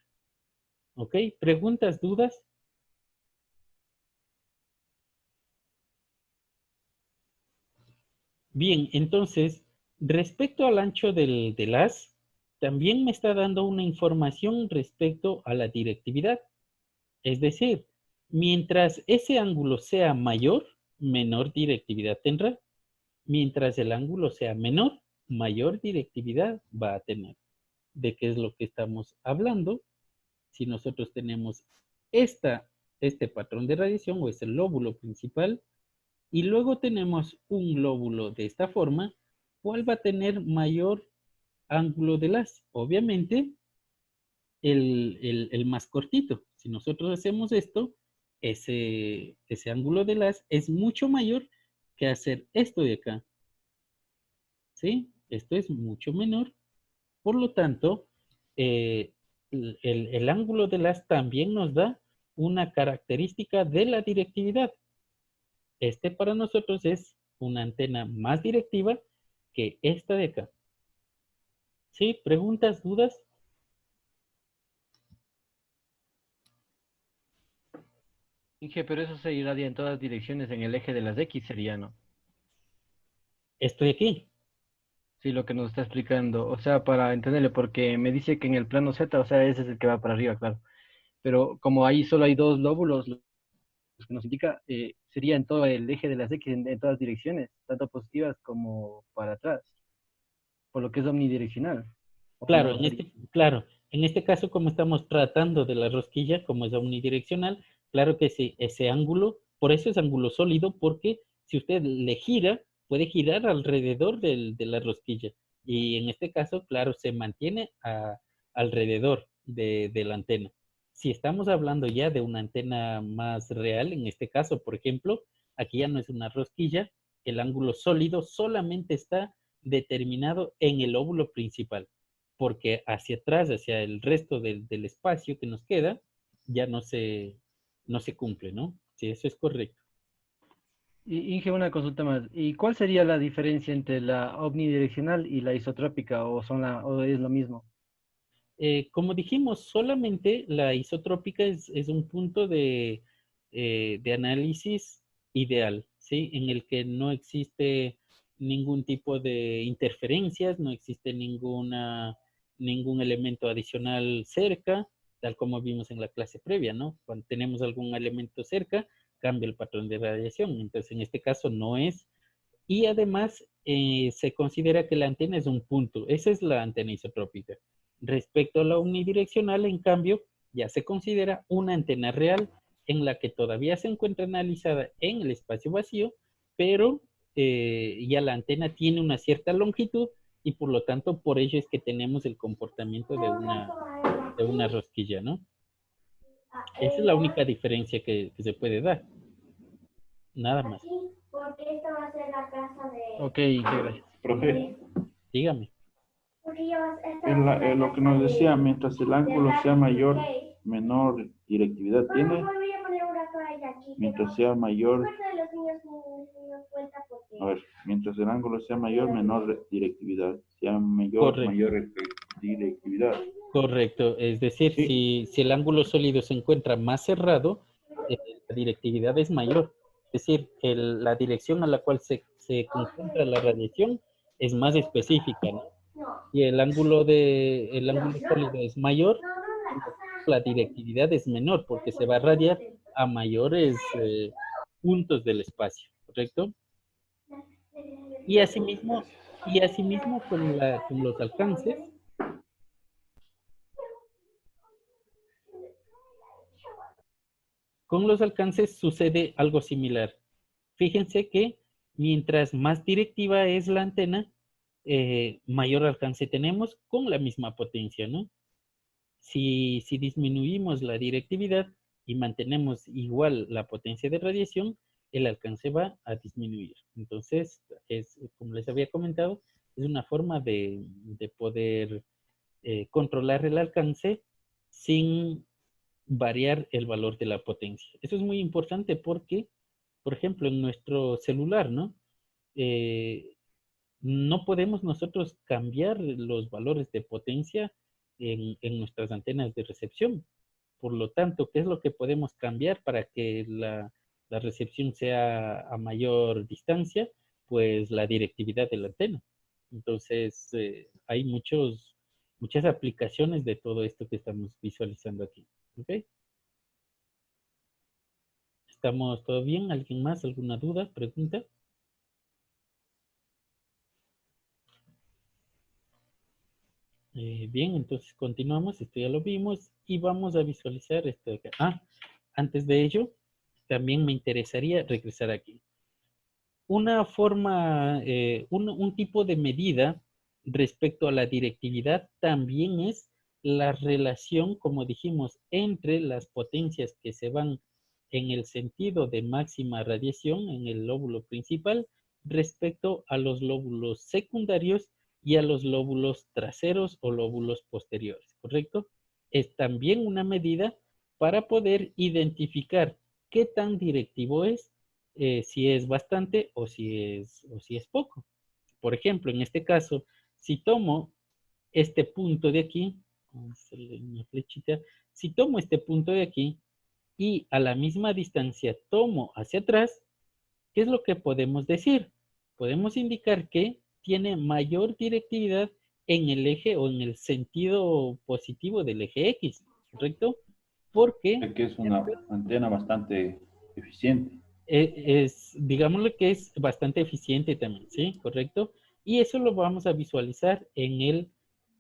¿Ok? ¿Preguntas, dudas? Bien, entonces, respecto al ancho del haz, también me está dando una información respecto a la directividad. Es decir, mientras ese ángulo sea mayor, menor directividad tendrá. Mientras el ángulo sea menor, mayor directividad va a tener. ¿De qué es lo que estamos hablando? Si nosotros tenemos este patrón de radiación o es el lóbulo principal, y luego tenemos un lóbulo de esta forma, ¿cuál va a tener mayor ángulo de haz? Obviamente, el más cortito. Si nosotros hacemos esto, ese ángulo de haz es mucho mayor que hacer esto de acá. ¿Sí? Esto es mucho menor. Por lo tanto, el ángulo de haz también nos da una característica de la directividad. Este para nosotros es una antena más directiva que esta de acá. ¿Sí? ¿Preguntas, dudas? Inge, pero eso se irradia en todas direcciones en el eje de las X, sería, ¿no? Estoy aquí. Sí, lo que nos está explicando. O sea, para entenderle, porque me dice que en el plano Z, o sea, ese es el que va para arriba, claro. Pero como ahí solo hay dos lóbulos, lo que nos indica sería en todo el eje de las X, en todas direcciones, tanto positivas como para atrás, por lo que es omnidireccional. ¿O cómo Claro, lo sería? claro, en este caso, como estamos tratando de la rosquilla, como es omnidireccional, claro que sí, ese ángulo, por eso es ángulo sólido, porque si usted le gira, puede girar alrededor de la rosquilla. Y en este caso, claro, se mantiene alrededor de la antena. Si estamos hablando ya de una antena más real, en este caso, por ejemplo, aquí ya no es una rosquilla, el ángulo sólido solamente está determinado en el óvulo principal, porque hacia atrás, hacia el resto del espacio que nos queda, ya no se cumple, ¿no? Sí, eso es correcto. Y, Inge, una consulta más. ¿Y cuál sería la diferencia entre la omnidireccional y la isotrópica, o es lo mismo? Como dijimos, solamente la isotrópica es un punto de análisis ideal, ¿sí? En el que no existe ningún tipo de interferencias, no existe ningún elemento adicional cerca, tal como vimos en la clase previa, ¿no? Cuando tenemos algún elemento cerca, cambia el patrón de radiación. Entonces, en este caso no es. Y además, se considera que la antena es un punto. Esa es la antena isotrópica. Respecto a la unidireccional, en cambio, ya se considera una antena real en la que todavía se encuentra analizada en el espacio vacío, pero ya la antena tiene una cierta longitud y por lo tanto, por ello es que tenemos el comportamiento de una rosquilla, ¿no? Esa es la única diferencia que se puede dar. Nada más. Porque esta va a ser la casa de... Ok, Inge, gracias. Profe, Dígame. lo que nos decía, mientras el ángulo sea mayor, menor directividad tiene. Mientras sea mayor, a ver, mientras el ángulo sea mayor, menor directividad. Sea mayor, Correcto. mayor directividad. Correcto, es decir, Sí. si el ángulo sólido se encuentra más cerrado, la directividad es mayor. Es decir, la dirección a la cual se concentra la radiación es más específica, ¿no? Y el ángulo sólido es mayor, la directividad es menor porque se va a radiar a mayores puntos del espacio, ¿correcto? Y asimismo con los alcances. Con los alcances sucede algo similar. Fíjense que mientras más directiva es la antena, mayor alcance tenemos con la misma potencia, ¿no? Si disminuimos la directividad y mantenemos igual la potencia de radiación, el alcance va a disminuir. Entonces, como les había comentado, es una forma de poder controlar el alcance sin variar el valor de la potencia. Eso es muy importante porque, por ejemplo, en nuestro celular, ¿no? No podemos nosotros cambiar los valores de potencia en nuestras antenas de recepción. Por lo tanto, ¿qué es lo que podemos cambiar para que la recepción sea a mayor distancia? Pues la directividad de la antena. Entonces, hay muchas aplicaciones de todo esto que estamos visualizando aquí. ¿Ok? ¿Estamos todo bien? ¿Alguien más? ¿Alguna duda? ¿Pregunta? Bien, entonces continuamos, esto ya lo vimos y vamos a visualizar esto de acá. Antes de ello, también me interesaría regresar aquí. Una forma, un tipo de medida respecto a la directividad también es la relación, como dijimos, entre las potencias que se van en el sentido de máxima radiación en el lóbulo principal respecto a los lóbulos secundarios y a los lóbulos traseros o lóbulos posteriores, ¿correcto? Es también una medida para poder identificar qué tan directivo es, si es bastante o si es poco. Por ejemplo, en este caso, si tomo este punto de aquí, vamos a hacerle una flechita, si tomo este punto de aquí y a la misma distancia tomo hacia atrás, ¿qué es lo que podemos decir? Podemos indicar que tiene mayor directividad en el eje o en el sentido positivo del eje X, ¿correcto? Porque Que es una antena bastante eficiente. digámosle que es bastante eficiente también, ¿sí? ¿Correcto? Y eso lo vamos a visualizar en el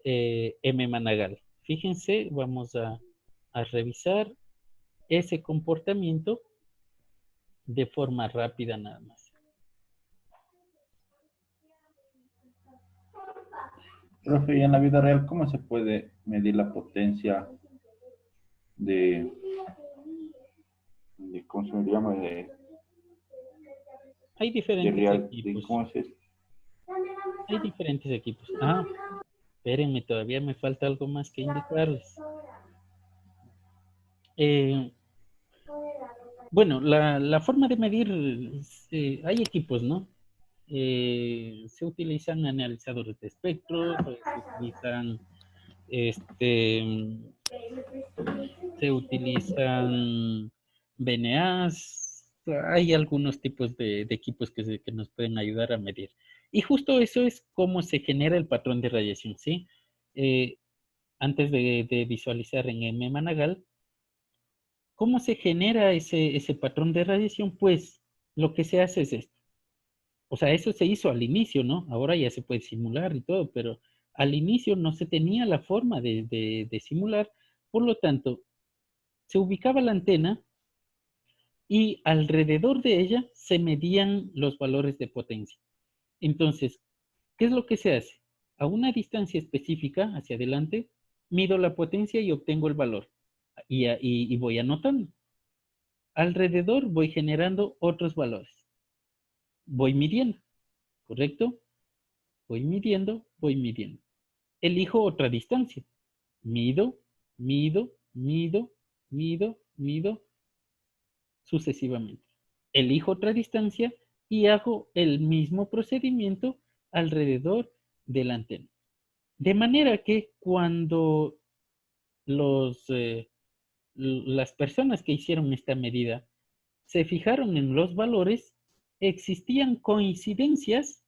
M-Managal. Fíjense, vamos a revisar ese comportamiento de forma rápida nada más. Profe, y en la vida real, ¿cómo se puede medir la potencia de ¿cómo se llama? Hay De diferentes real, equipos. ¿cómo es esto? Hay diferentes equipos. Espérenme, todavía me falta algo más que indicarles. Bueno, la forma de medir, hay equipos, ¿no? Se utilizan analizadores de espectro, se utilizan VNAs, hay algunos tipos de equipos que nos pueden ayudar a medir. Y justo eso es cómo se genera el patrón de radiación, ¿sí? Antes de visualizar en M-Managal, ¿cómo se genera ese patrón de radiación? Pues lo que se hace es esto. O sea, eso se hizo al inicio, ¿no? Ahora ya se puede simular y todo, pero al inicio no se tenía la forma de simular. Por lo tanto, se ubicaba la antena y alrededor de ella se medían los valores de potencia. Entonces, ¿qué es lo que se hace? A una distancia específica hacia adelante, mido la potencia y obtengo el valor. Y voy anotando. Alrededor voy generando otros valores. Voy midiendo, ¿correcto? Voy midiendo, voy midiendo. Elijo otra distancia. Mido, mido, mido, mido, mido, sucesivamente. Elijo otra distancia y hago el mismo procedimiento alrededor de la antena. De manera que cuando las personas que hicieron esta medida se fijaron en los valores, existían coincidencias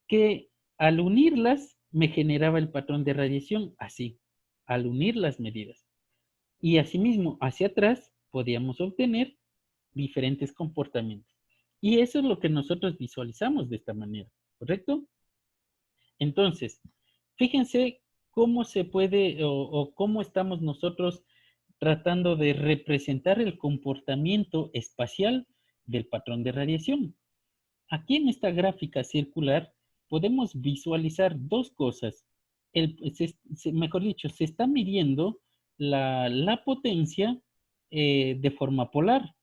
que al unirlas me generaba el patrón de radiación así, al unir las medidas. Y asimismo, hacia atrás podíamos obtener diferentes comportamientos. Y eso es lo que nosotros visualizamos de esta manera, ¿correcto? Entonces, fíjense cómo se puede o cómo estamos nosotros tratando de representar el comportamiento espacial del patrón de radiación. Aquí en esta gráfica circular podemos visualizar dos cosas. Mejor dicho, se está midiendo la potencia de forma polar.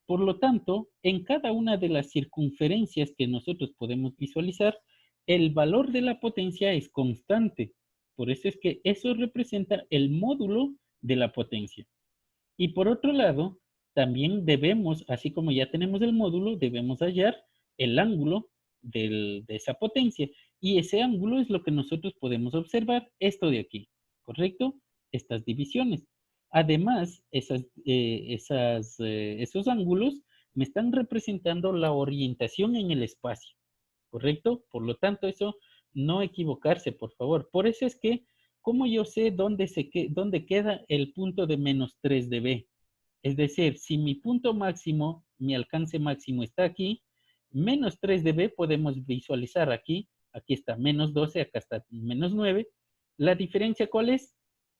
Por lo tanto, en cada una de las circunferencias que nosotros podemos visualizar, el valor de la potencia es constante. Por eso es que eso representa el módulo de la potencia. Y por otro lado, también debemos, así como ya tenemos el módulo, debemos hallar el ángulo de esa potencia. Y ese ángulo es lo que nosotros podemos observar, esto de aquí, ¿correcto? Estas divisiones. Además, esos ángulos me están representando la orientación en el espacio, ¿correcto? Por lo tanto, eso no equivocarse, por favor. Por eso es que, ¿cómo yo sé dónde queda el punto de menos 3 dB? Es decir, si mi punto máximo, mi alcance máximo está aquí, menos 3 dB podemos visualizar aquí. Aquí está menos 12, acá está menos 9. ¿La diferencia cuál es?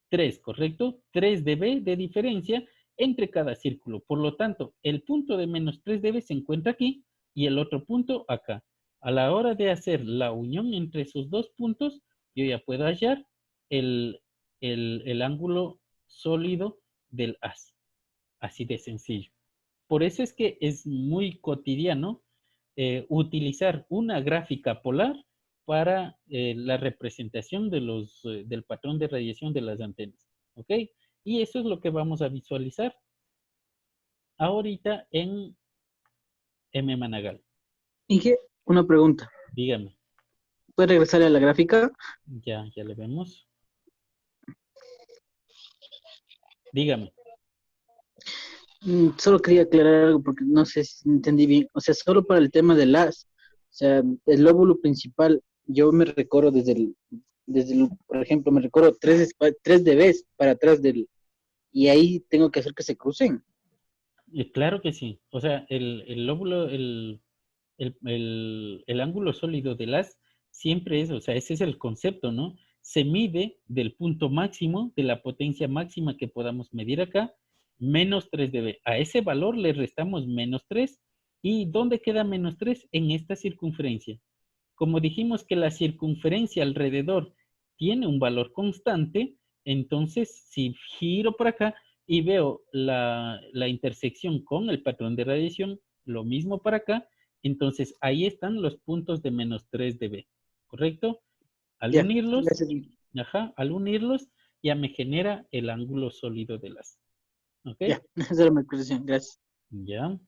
3, ¿correcto? 3 dB de diferencia entre cada círculo. Por lo tanto, el punto de menos 3 dB se encuentra aquí y el otro punto acá. A la hora de hacer la unión entre esos dos puntos, yo ya puedo hallar el ángulo sólido del haz. Así de sencillo. Por eso es que es muy cotidiano utilizar una gráfica polar para la representación del patrón de radiación de las antenas. ¿Ok? Y eso es lo que vamos a visualizar ahorita en M-Managal. Inge, una pregunta. Dígame. ¿Puedes regresar a la gráfica? Ya le vemos. Dígame. Solo quería aclarar algo porque no sé si entendí bien. O sea, solo para el tema del haz, o sea, el lóbulo principal, yo me recorro por ejemplo, me recorro 3 dB para atrás y ahí tengo que hacer que se crucen. Claro que sí. O sea, el lóbulo, el ángulo sólido del haz siempre es, o sea, ese es el concepto, ¿no? Se mide del punto máximo, de la potencia máxima que podamos medir acá, menos 3 dB. A ese valor le restamos menos 3. ¿Y dónde queda menos 3? En esta circunferencia. Como dijimos que la circunferencia alrededor tiene un valor constante, entonces si giro por acá y veo la intersección con el patrón de radiación, lo mismo para acá, entonces ahí están los puntos de menos 3 dB, ¿correcto? Al Ya, unirlos, gracias. al unirlos ya me genera el ángulo sólido de las. ¿Ok? Ya, esa era mi explicación, gracias. Ya.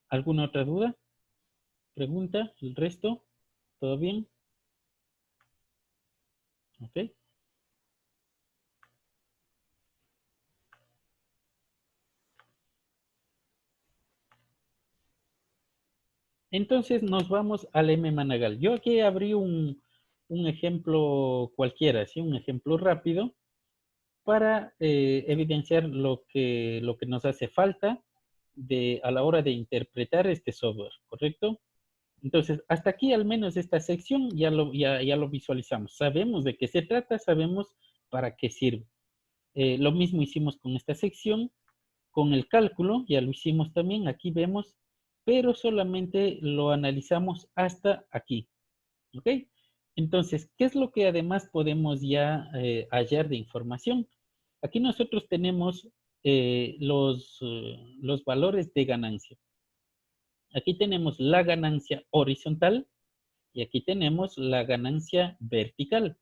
¿Alguna otra duda? ¿Pregunta? ¿El resto? ¿Todo bien? ¿Ok? Entonces nos vamos al M-Managal. Yo aquí abrí un ejemplo cualquiera, ¿sí? Un ejemplo rápido para evidenciar lo que nos hace falta a la hora de interpretar este software, ¿correcto? Entonces, hasta aquí al menos esta sección ya lo visualizamos. Sabemos de qué se trata, sabemos para qué sirve. Lo mismo hicimos con esta sección, con el cálculo, ya lo hicimos también, aquí vemos, pero solamente lo analizamos hasta aquí. ¿Ok? Entonces, ¿qué es lo que además podemos ya hallar de información? Aquí nosotros tenemos los valores de ganancia. Aquí tenemos la ganancia horizontal y aquí tenemos la ganancia vertical,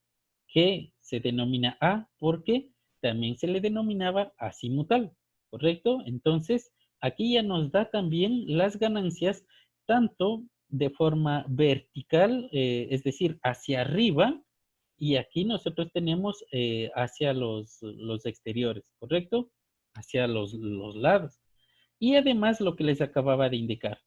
que se denomina A porque también se le denominaba azimutal, ¿correcto? Entonces, aquí ya nos da también las ganancias tanto de forma vertical, es decir, hacia arriba, y aquí nosotros tenemos hacia los exteriores, ¿correcto? Hacia los lados. Y además lo que les acababa de indicar.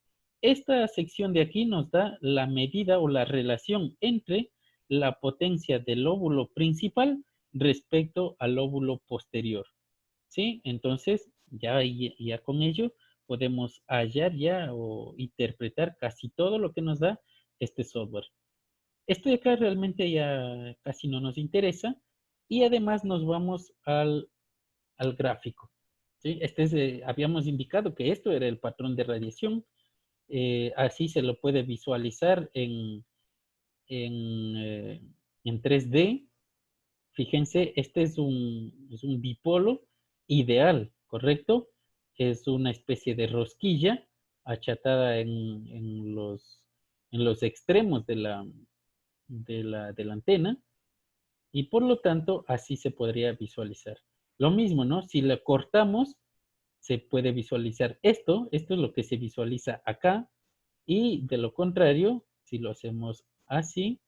Esta sección de aquí nos da la medida o la relación entre la potencia del lóbulo principal respecto al lóbulo posterior. ¿Sí? Entonces, ya con ello podemos hallar ya o interpretar casi todo lo que nos da este software. Esto de acá realmente ya casi no nos interesa y además nos vamos al al gráfico. ¿Sí? Habíamos indicado que esto era el patrón de radiación. Así se lo puede visualizar en 3D. Fíjense, este es un dipolo ideal, ¿correcto? Es una especie de rosquilla achatada en los extremos de la antena, y por lo tanto así se podría visualizar. Lo mismo, ¿no? Si la cortamos, se puede visualizar esto es lo que se visualiza acá, y de lo contrario, si lo hacemos así,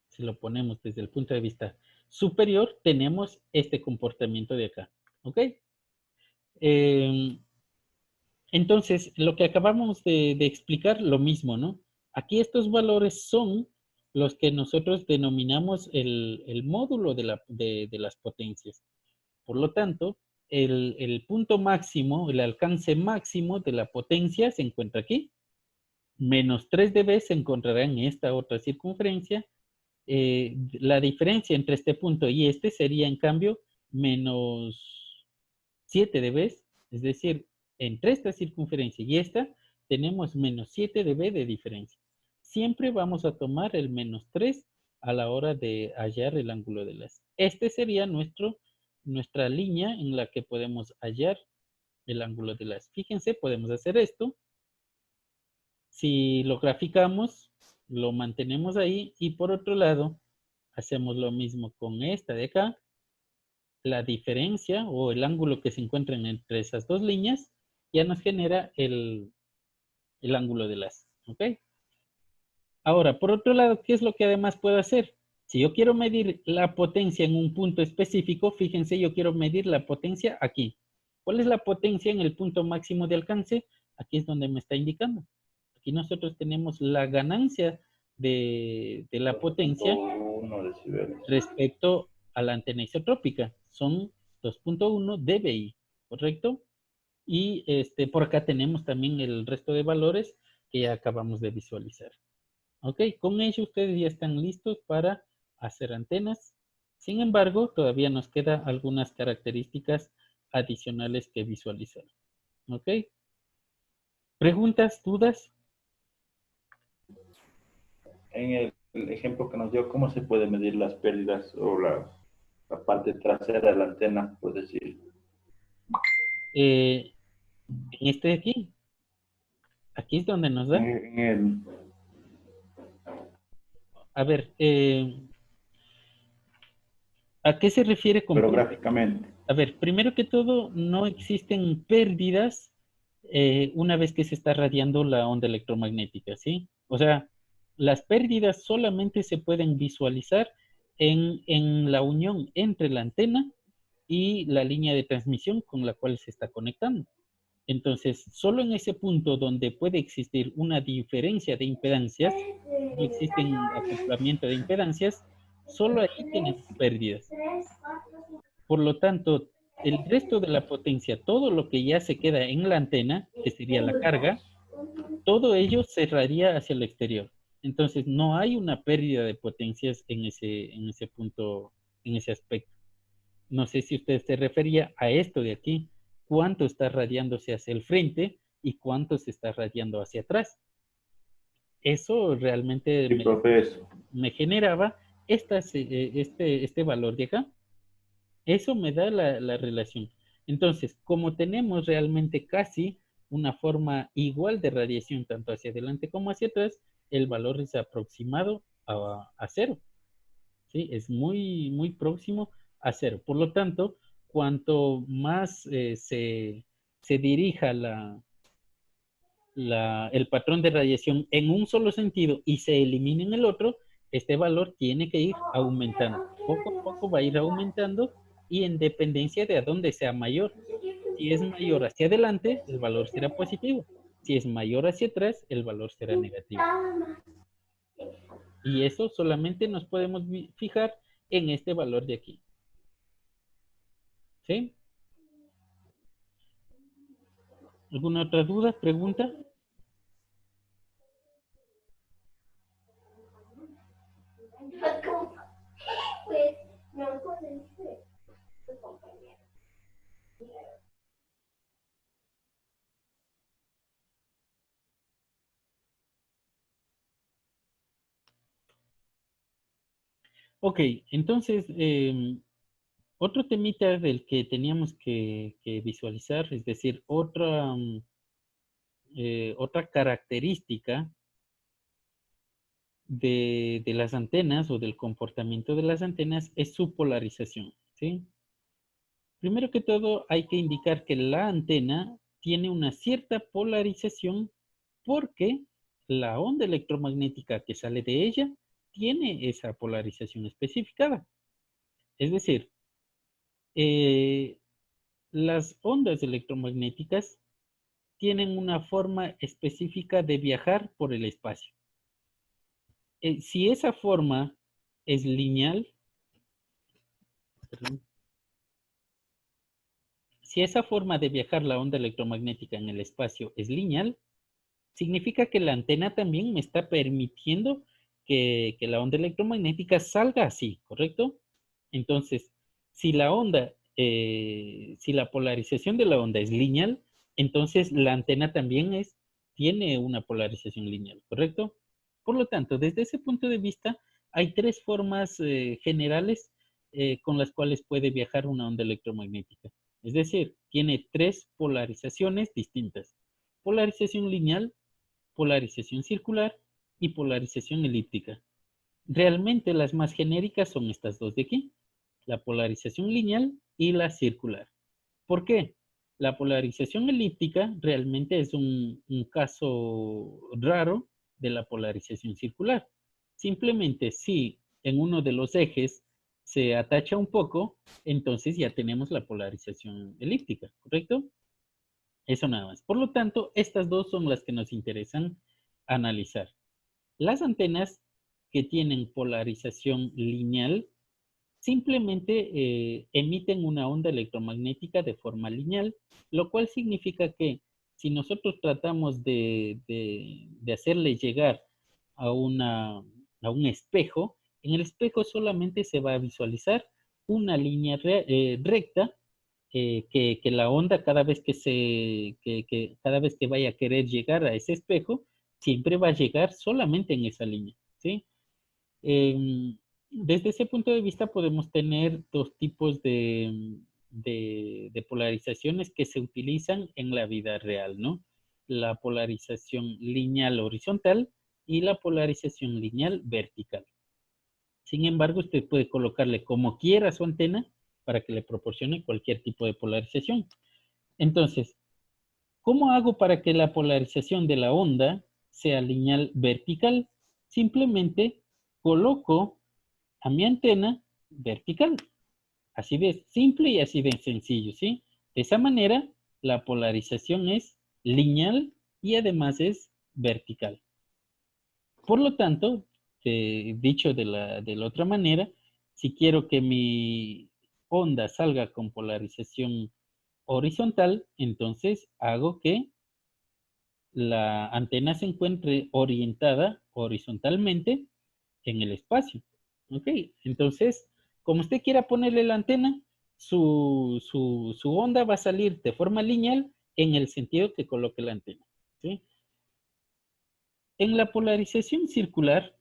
si lo ponemos desde el punto de vista superior, tenemos este comportamiento de acá, ¿ok? Entonces, lo que acabamos de explicar, lo mismo, ¿no? Aquí estos valores son los que nosotros denominamos el módulo de las potencias. Por lo tanto, el punto máximo, el alcance máximo de la potencia se encuentra aquí. Menos 3 dB se encontrará en esta otra circunferencia. La diferencia entre este punto y este sería, en cambio, menos 7 dB. Es decir, entre esta circunferencia y esta, tenemos menos 7 dB de diferencia. Siempre vamos a tomar el menos 3 a la hora de hallar el ángulo de las. Este sería nuestra línea en la que podemos hallar el ángulo de las. Fíjense, podemos hacer esto. Si lo graficamos, lo mantenemos ahí, y por otro lado, hacemos lo mismo con esta de acá. La diferencia o el ángulo que se encuentra entre esas dos líneas ya nos genera el ángulo de las. ¿Ok? Ahora, por otro lado, ¿qué es lo que además puedo hacer? Si yo quiero medir la potencia en un punto específico, fíjense, yo quiero medir la potencia aquí. ¿Cuál es la potencia en el punto máximo de alcance? Aquí es donde me está indicando. Aquí nosotros tenemos la ganancia de la potencia 2.1 decibeles. respecto a la antena isotrópica. Son 2.1 dBi, ¿correcto? Y por acá tenemos también el resto de valores que ya acabamos de visualizar. Ok, con ello ustedes ya están listos para hacer antenas. Sin embargo, todavía nos quedan algunas características adicionales que visualizar. Ok. ¿Preguntas, dudas? En el ejemplo que nos dio, ¿cómo se puede medir las pérdidas o la parte trasera de la antena, por decir? En este de aquí. Aquí es donde nos da. En el, A ver, ¿a qué se refiere con pero pérdidas? gráficamente. A ver, primero que todo, no existen pérdidas una vez que se está radiando la onda electromagnética, ¿sí? O sea, las pérdidas solamente se pueden visualizar en la unión entre la antena y la línea de transmisión con la cual se está conectando. Entonces, solo en ese punto donde puede existir una diferencia de impedancias, no existen acoplamiento de impedancias, solo ahí tenemos pérdidas. Por lo tanto, el resto de la potencia, todo lo que ya se queda en la antena, que sería la carga, todo ello cerraría hacia el exterior. Entonces, no hay una pérdida de potencias en ese punto, en ese aspecto. No sé si usted se refería a esto de aquí, cuánto está radiándose hacia el frente y cuánto se está radiando hacia atrás. Eso realmente Sí, profe, eso. me generaba este valor de acá. Eso me da la relación. Entonces, como tenemos realmente casi una forma igual de radiación tanto hacia adelante como hacia atrás, el valor es aproximado a cero. ¿Sí? Es muy, muy próximo a cero. Por lo tanto, cuanto más se dirija el patrón de radiación en un solo sentido y se elimine en el otro, este valor tiene que ir aumentando. Poco a poco va a ir aumentando, y en dependencia de a dónde sea mayor. Si es mayor hacia adelante, el valor será positivo. Si es mayor hacia atrás, el valor será negativo. Y eso solamente nos podemos fijar en este valor de aquí. ¿Sí? ¿Alguna otra duda, pregunta? No puede ser tu compañero. Ok, entonces, otro temita del que teníamos que visualizar, es decir, otra característica de las antenas o del comportamiento de las antenas es su polarización, ¿sí? Primero que todo, hay que indicar que la antena tiene una cierta polarización porque la onda electromagnética que sale de ella tiene esa polarización especificada. Es decir, eh, las ondas electromagnéticas tienen una forma específica de viajar por el espacio. Si esa forma es lineal, perdón, si esa forma de viajar la onda electromagnética en el espacio es lineal, significa que la antena también me está permitiendo que la onda electromagnética salga así, ¿correcto? Entonces, si la onda, si la polarización de la onda es lineal, entonces la antena también tiene una polarización lineal, ¿correcto? Por lo tanto, desde ese punto de vista, hay tres formas generales con las cuales puede viajar una onda electromagnética. Es decir, tiene tres polarizaciones distintas. Polarización lineal, polarización circular y polarización elíptica. Realmente las más genéricas son estas dos de aquí, la polarización lineal y la circular. ¿Por qué? La polarización elíptica realmente es un caso raro de la polarización circular. Simplemente si en uno de los ejes se atacha un poco, entonces ya tenemos la polarización elíptica, ¿correcto? Eso nada más. Por lo tanto, estas dos son las que nos interesan analizar. Las antenas que tienen polarización lineal simplemente emiten una onda electromagnética de forma lineal, lo cual significa que si nosotros tratamos de hacerle llegar a, a un espejo, en el espejo solamente se va a visualizar una línea recta que la onda cada vez cada vez que vaya a querer llegar a ese espejo, siempre va a llegar solamente en esa línea, ¿sí? Desde ese punto de vista podemos tener dos tipos de polarizaciones que se utilizan en la vida real, ¿no? La polarización lineal horizontal y la polarización lineal vertical. Sin embargo, usted puede colocarle como quiera su antena para que le proporcione cualquier tipo de polarización. Entonces, ¿cómo hago para que la polarización de la onda sea lineal vertical? Simplemente coloco a mi antena vertical. Así de simple y así de sencillo, ¿sí? De esa manera, la polarización es lineal y además es vertical. Por lo tanto, dicho de la otra manera, si quiero que mi onda salga con polarización horizontal, entonces hago que la antena se encuentre orientada horizontalmente en el espacio. ¿Ok? Entonces, como usted quiera ponerle la antena, su onda va a salir de forma lineal en el sentido que coloque la antena. ¿Sí? En la polarización circular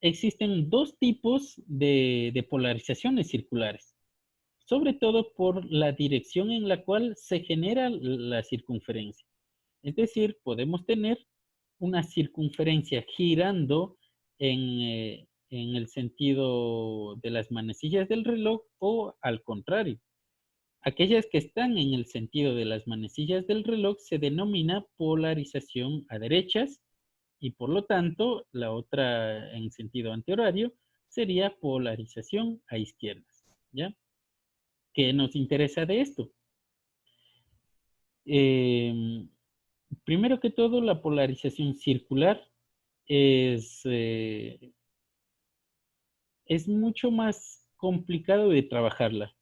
existen dos tipos de polarizaciones circulares, sobre todo por la dirección en la cual se genera la circunferencia. Es decir, podemos tener una circunferencia girando en el sentido de las manecillas del reloj o al contrario. Aquellas que están en el sentido de las manecillas del reloj se denomina polarización a derechas y por lo tanto la otra en sentido antihorario sería polarización a izquierdas. ¿Ya? ¿Qué nos interesa de esto? Primero que todo, la polarización circular es mucho más complicado de trabajarla.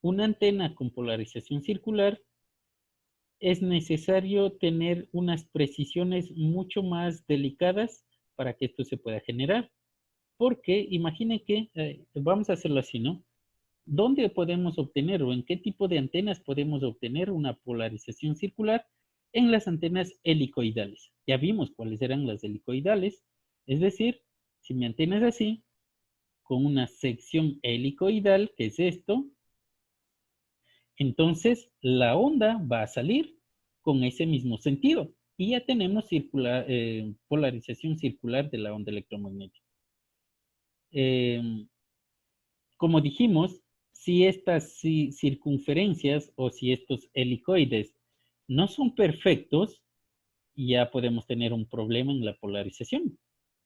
Una antena con polarización circular es necesario tener unas precisiones mucho más delicadas para que esto se pueda generar. Porque imaginen que, vamos a hacerlo así, ¿no? ¿Dónde podemos obtener o en qué tipo de antenas podemos obtener una polarización circular? En las antenas helicoidales. Ya vimos cuáles eran las helicoidales. Es decir, si mi antena es así, con una sección helicoidal, que es esto, entonces la onda va a salir con ese mismo sentido. Y ya tenemos polarización circular de la onda electromagnética. Como dijimos, si estas circunferencias o si estos helicoides no son perfectos, ya podemos tener un problema en la polarización.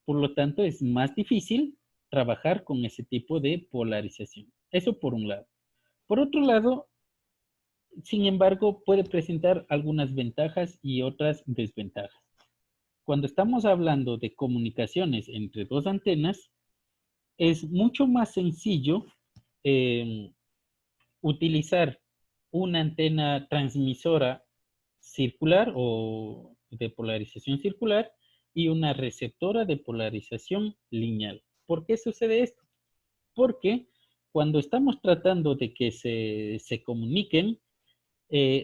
Por lo tanto, es más difícil trabajar con ese tipo de polarización. Eso por un lado. Por otro lado, sin embargo, puede presentar algunas ventajas y otras desventajas. Cuando estamos hablando de comunicaciones entre dos antenas, es mucho más sencillo utilizar una antena transmisora circular o de polarización circular y una receptora de polarización lineal. ¿Por qué sucede esto? Porque cuando estamos tratando de que se comuniquen,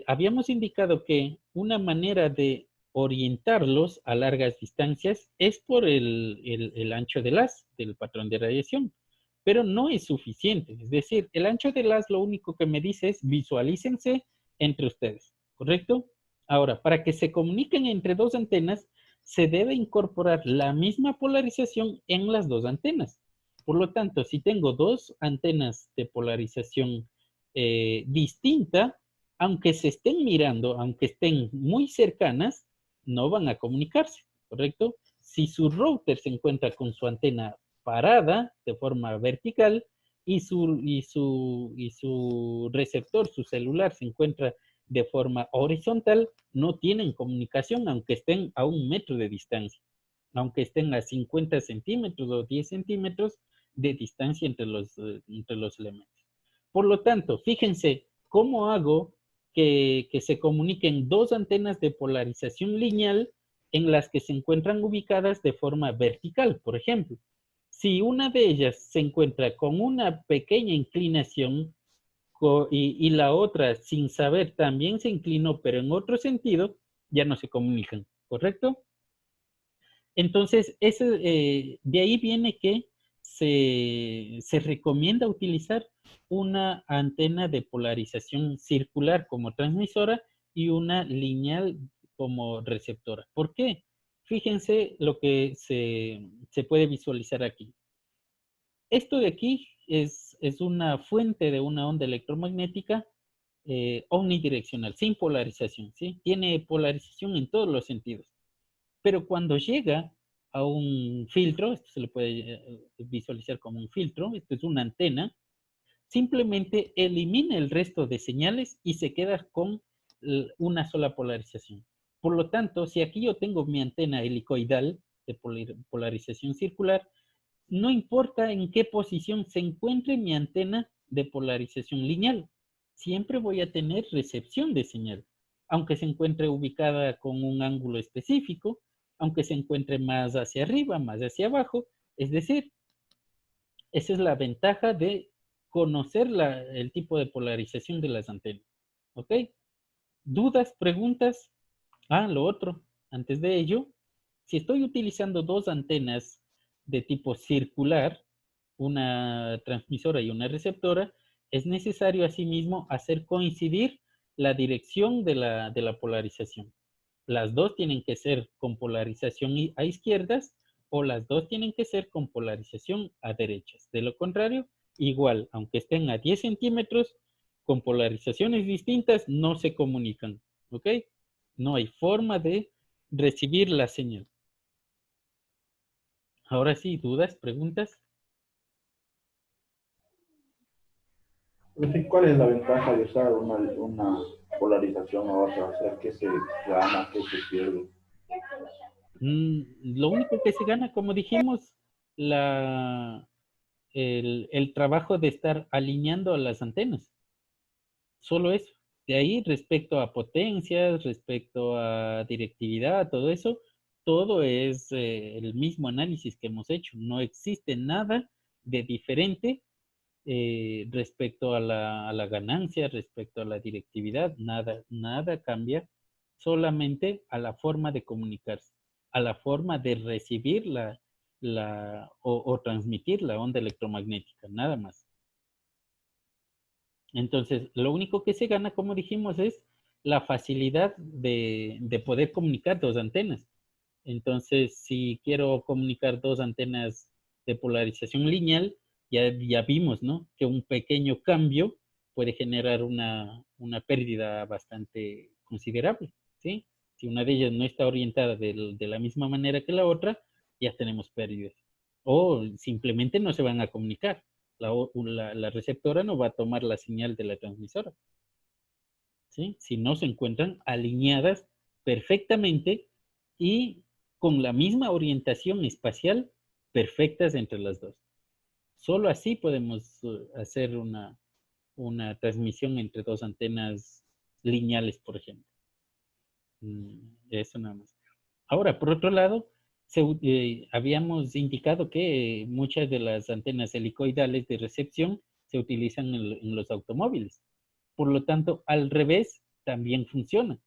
habíamos indicado que una manera de orientarlos a largas distancias es por el ancho del haz, del patrón de radiación, pero no es suficiente. Es decir, el ancho del haz lo único que me dice es visualícense entre ustedes, ¿correcto? Ahora, para que se comuniquen entre dos antenas, se debe incorporar la misma polarización en las dos antenas. Por lo tanto, si tengo dos antenas de polarización distinta, aunque se estén mirando, aunque estén muy cercanas, no van a comunicarse, ¿correcto? Si su router se encuentra con su antena parada de forma vertical y su receptor, su celular, se encuentra de forma horizontal, no tienen comunicación aunque estén a 1 metro de distancia, aunque estén a 50 centímetros o 10 centímetros de distancia entre los elementos. Por lo tanto, fíjense cómo hago que se comuniquen dos antenas de polarización lineal en las que se encuentran ubicadas de forma vertical. Por ejemplo, si una de ellas se encuentra con una pequeña inclinación y la otra, sin saber, también se inclinó, pero en otro sentido, ya no se comunican, ¿correcto? Entonces, de ahí viene que se recomienda utilizar una antena de polarización circular como transmisora y una lineal como receptora. ¿Por qué? Fíjense lo que se puede visualizar aquí. Esto de aquí es una fuente de una onda electromagnética omnidireccional, sin polarización, ¿sí? Tiene polarización en todos los sentidos. Pero cuando llega a un filtro, esto se le puede visualizar como un filtro, esto es una antena, simplemente elimina el resto de señales y se queda con una sola polarización. Por lo tanto, si aquí yo tengo mi antena helicoidal de polarización circular, no importa en qué posición se encuentre mi antena de polarización lineal, siempre voy a tener recepción de señal, aunque se encuentre ubicada con un ángulo específico, aunque se encuentre más hacia arriba, más hacia abajo. Es decir, esa es la ventaja de conocer el tipo de polarización de las antenas. ¿Ok? ¿Dudas, preguntas? Lo otro, antes de ello, si estoy utilizando dos antenas de tipo circular, una transmisora y una receptora, es necesario asimismo hacer coincidir la dirección de la polarización. Las dos tienen que ser con polarización a izquierdas o las dos tienen que ser con polarización a derechas. De lo contrario, igual, aunque estén a 10 centímetros, con polarizaciones distintas no se comunican. ¿Ok? No hay forma de recibir la señal. Ahora sí, ¿dudas, preguntas? ¿Cuál es la ventaja de usar una polarización a otra? O sea, ¿qué se gana, qué se pierde? Lo único que se gana, como dijimos, el trabajo de estar alineando a las antenas. Solo eso. De ahí, respecto a potencias, respecto a directividad, todo eso, todo es el mismo análisis que hemos hecho. No existe nada de diferente respecto a la ganancia, respecto a la directividad. Nada cambia, solamente a la forma de comunicarse, a la forma de recibir o transmitir la onda electromagnética, nada más. Entonces, lo único que se gana, como dijimos, es la facilidad de poder comunicar dos antenas. Entonces, si quiero comunicar dos antenas de polarización lineal, ya vimos, ¿no? Que un pequeño cambio puede generar una pérdida bastante considerable, ¿sí? Si una de ellas no está orientada de la misma manera que la otra, ya tenemos pérdidas. O simplemente no se van a comunicar. La receptora no va a tomar la señal de la transmisora, ¿sí? Si no se encuentran alineadas perfectamente y con la misma orientación espacial perfectas entre las dos. Solo así podemos hacer una transmisión entre dos antenas lineales, por ejemplo. Eso nada más. Ahora, por otro lado, habíamos indicado que muchas de las antenas helicoidales de recepción se utilizan en los automóviles. Por lo tanto, al revés también funciona.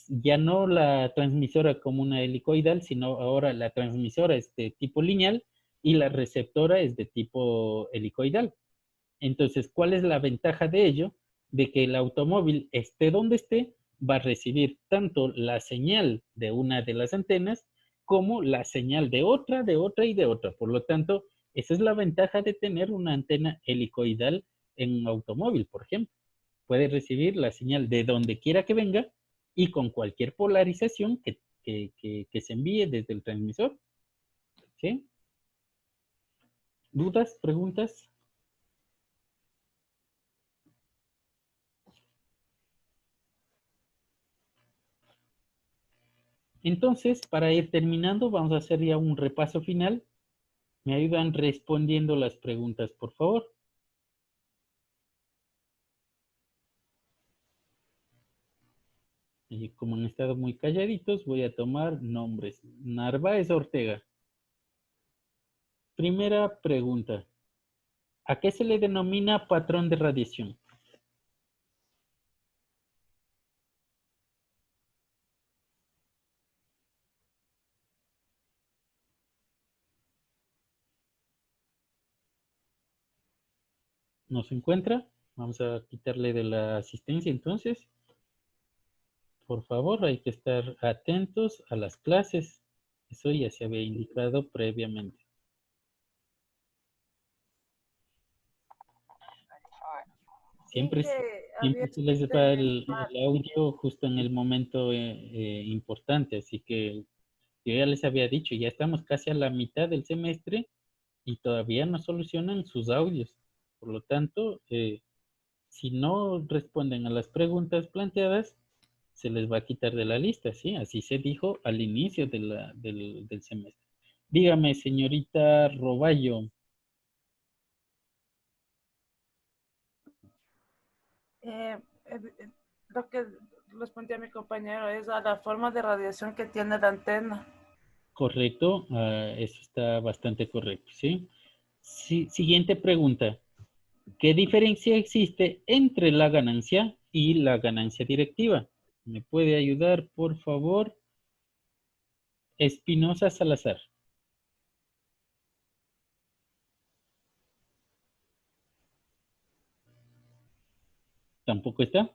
Ya no la transmisora como una helicoidal, sino ahora la transmisora es de tipo lineal y la receptora es de tipo helicoidal. Entonces, ¿cuál es la ventaja de ello? De que el automóvil, esté donde esté, va a recibir tanto la señal de una de las antenas como la señal de otra y de otra. Por lo tanto, esa es la ventaja de tener una antena helicoidal en un automóvil, por ejemplo. Puede recibir la señal de donde quiera que venga y con cualquier polarización que se envíe desde el transmisor. ¿Sí? ¿Dudas? ¿Preguntas? Entonces, para ir terminando, vamos a hacer ya un repaso final. ¿Me ayudan respondiendo las preguntas, por favor? Y como han estado muy calladitos, voy a tomar nombres. Narváez Ortega. Primera pregunta. ¿A qué se le denomina patrón de radiación? ¿No se encuentra? Vamos a quitarle de la asistencia entonces. Por favor, hay que estar atentos a las clases. Eso ya se había indicado previamente. Siempre se les va el audio justo en el momento importante, así que yo ya les había dicho, ya estamos casi a la mitad del semestre y todavía no solucionan sus audios. Por lo tanto, si no responden a las preguntas planteadas, se les va a quitar de la lista, ¿sí? Así se dijo al inicio del semestre. Dígame, señorita Roballo. Lo que respondió a mi compañero es a la forma de radiación que tiene la antena. Correcto, eso está bastante correcto, ¿sí? Siguiente pregunta. ¿Qué diferencia existe entre la ganancia y la ganancia directiva? ¿Me puede ayudar, por favor? Espinosa Salazar. ¿Tampoco está?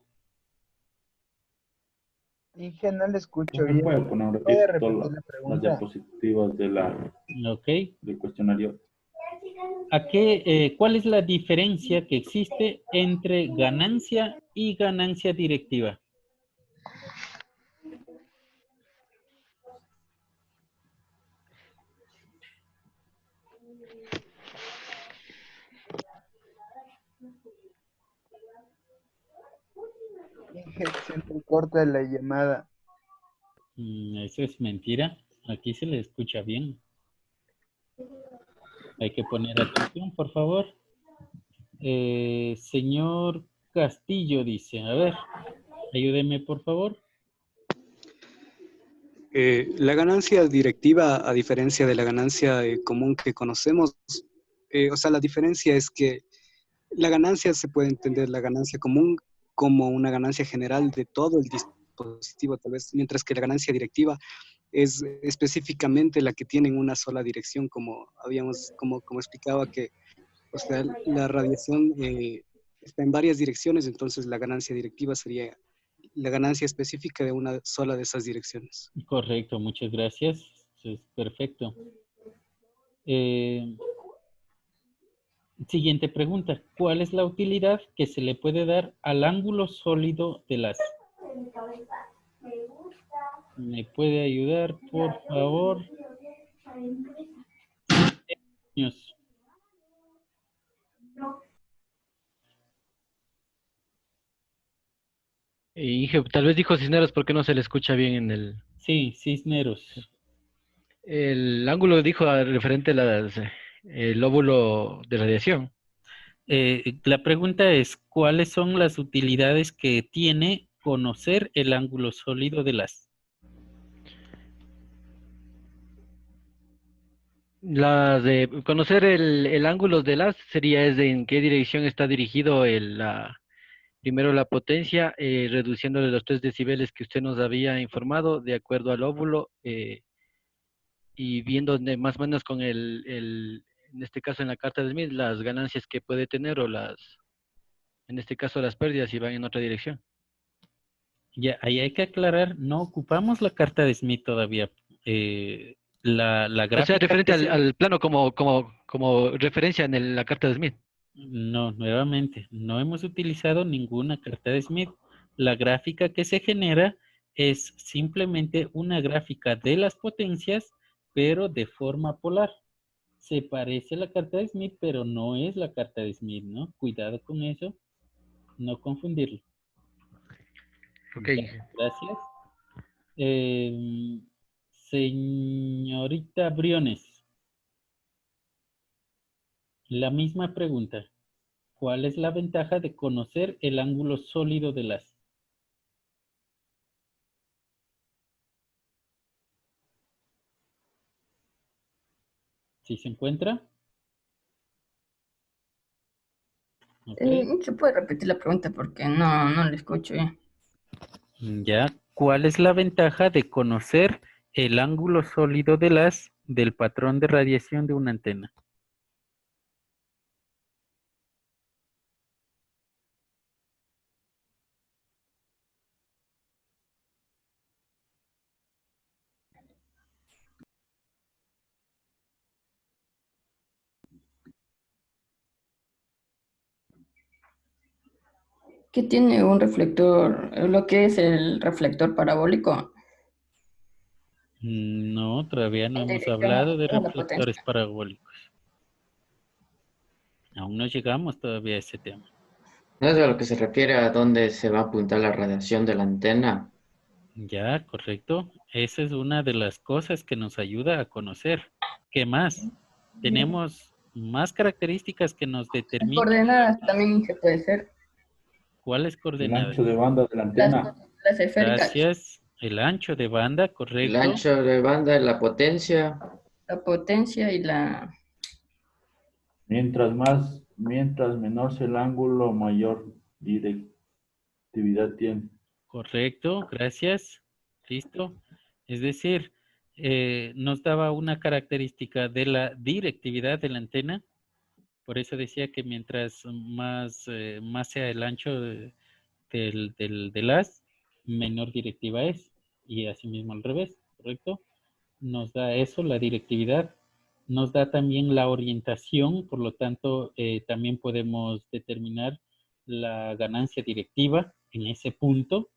Dije, no le escucho ¿Me bien. puede poner ¿Puede repito repetir la las pregunta? diapositivas Ok. del cuestionario? ¿Cuál es la diferencia que existe entre ganancia y ganancia directiva? Dije, siempre corta la llamada. Eso es mentira. Aquí se le escucha bien. Hay que poner atención, por favor. Señor Castillo dice, a ver, ayúdeme, por favor. La ganancia directiva, a diferencia de la ganancia común que conocemos, o sea, la diferencia es que la ganancia se puede entender, la ganancia común, como una ganancia general de todo el dispositivo, tal vez, mientras que la ganancia directiva es específicamente la que tiene en una sola dirección, como explicaba que, o sea, la radiación está en varias direcciones, entonces la ganancia directiva sería la ganancia específica de una sola de esas direcciones. Correcto, muchas gracias. Eso es perfecto. Siguiente pregunta. ¿Cuál es la utilidad que se le puede dar al ángulo sólido de las? ¿Me puede ayudar, por favor? Niños. Inge, tal vez dijo Cisneros porque no se le escucha bien en el... Sí, Cisneros. El ángulo dijo referente a el lóbulo de radiación. La pregunta es, ¿cuáles son las utilidades que tiene conocer el ángulo sólido de las? La de conocer el ángulo de las sería es de en qué dirección está dirigido primero la potencia, reduciéndole los 3 decibeles que usted nos había informado de acuerdo al óvulo y viendo más o menos con en este caso en la carta de Smith, las ganancias que puede tener en este caso las pérdidas si van en otra dirección. Ya, ahí hay que aclarar, no ocupamos la carta de Smith todavía. La O sea, gráfica referente que se- al plano como referencia en la carta de Smith. No, nuevamente, no hemos utilizado ninguna carta de Smith. La gráfica que se genera es simplemente una gráfica de las potencias, pero de forma polar. Se parece a la carta de Smith, pero no es la carta de Smith, ¿no? Cuidado con eso, no confundirlo. Ok. Ya, gracias. Señorita Briones, la misma pregunta. ¿Cuál es la ventaja de conocer el ángulo sólido de las? ¿Sí se encuentra? Ok. ¿Se puede repetir la pregunta porque no la escucho bien? Ya. ¿Cuál es la ventaja de conocer el ángulo sólido de las del patrón de radiación de una antena? ¿Qué tiene un reflector? ¿Lo que es el reflector parabólico? No, todavía no En hemos dirección hablado de a la reflectores potencia. parabólicos. Aún no llegamos todavía a ese tema. ¿No es a lo que se refiere a dónde se va a apuntar la radiación de la antena? Ya, correcto. Esa es una de las cosas que nos ayuda a conocer. ¿Qué más? Tenemos más características que nos Las determinan coordenadas también se puede ser. cuáles El coordenadas. ancho de banda de la Las, antena. las esféricas. Gracias. El ancho de banda, El correcto. ancho de banda, la potencia. La potencia y la... Mientras menor sea el ángulo, mayor directividad tiene. Correcto, gracias. Listo. Es decir, nos daba una característica de la directividad de la antena. Por eso decía que mientras más sea el ancho del haz, menor directiva es. Y asimismo al revés, ¿correcto? Nos da eso, la directividad. Nos da también la orientación, por lo tanto, también podemos determinar la ganancia directiva en ese punto.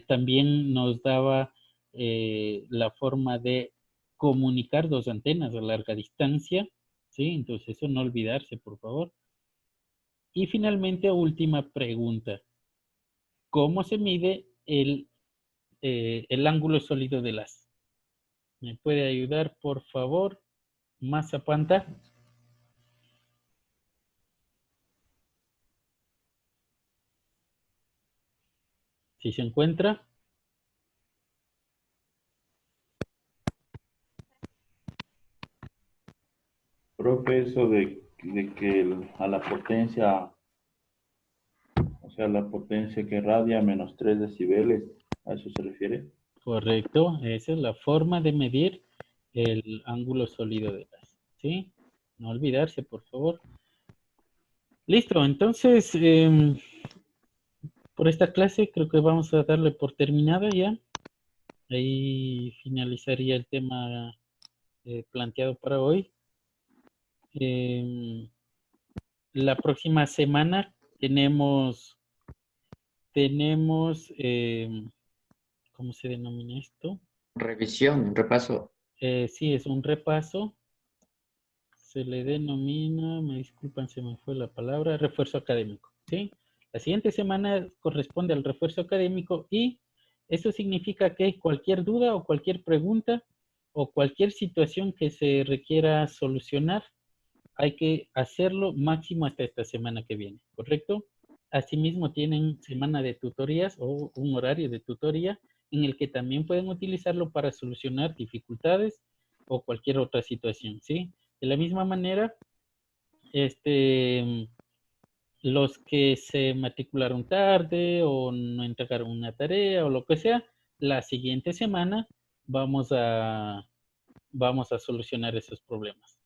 También nos daba la forma de comunicar dos antenas a larga distancia, ¿sí? Entonces eso no olvidarse, por favor. Y finalmente, última pregunta. ¿Cómo se mide el ángulo sólido del haz? ¿Me puede ayudar, por favor, Mazapanta? Si se encuentra. profe, eso de que a la potencia, o sea, la potencia que radia menos 3 decibeles, ¿a eso se refiere? Correcto, esa es la forma de medir el ángulo sólido de gas, ¿sí? No olvidarse, por favor. Listo, entonces, por esta clase creo que vamos a darle por terminada ya. Ahí finalizaría el tema planteado para hoy. La próxima semana tenemos, ¿cómo se denomina esto? Revisión, repaso. Sí, es un repaso. Se le denomina, me disculpan, se me fue la palabra, refuerzo académico, ¿sí? La siguiente semana corresponde al refuerzo académico y eso significa que cualquier duda o cualquier pregunta o cualquier situación que se requiera solucionar, hay que hacerlo máximo hasta esta semana que viene, ¿correcto? Asimismo tienen semana de tutorías o un horario de tutoría en el que también pueden utilizarlo para solucionar dificultades o cualquier otra situación, ¿sí? De la misma manera, los que se matricularon tarde o no entregaron una tarea o lo que sea, la siguiente semana vamos a solucionar esos problemas.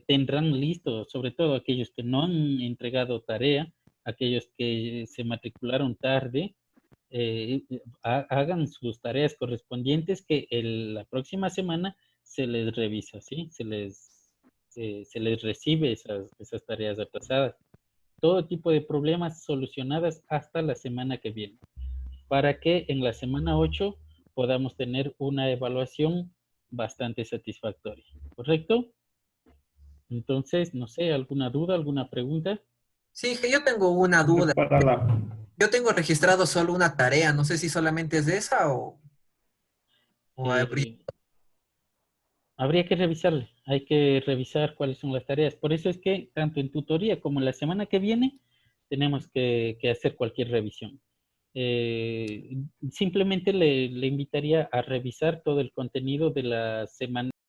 Tendrán listo, sobre todo aquellos que no han entregado tarea, aquellos que se matricularon tarde, hagan sus tareas correspondientes que la próxima semana se les revisa, ¿sí? Se les recibe esas tareas atrasadas. Todo tipo de problemas solucionadas hasta la semana que viene, para que en la semana 8 podamos tener una evaluación bastante satisfactoria, ¿correcto? Entonces, no sé, ¿alguna duda, alguna pregunta? Sí, que yo tengo una duda. Para la, Yo tengo registrado solo una tarea, no sé si solamente es esa o habría... Eh, Habría que revisarle, hay que revisar cuáles son las tareas. Por eso es que tanto en tutoría como en la semana que viene tenemos que hacer cualquier revisión. Simplemente le invitaría a revisar todo el contenido de la semana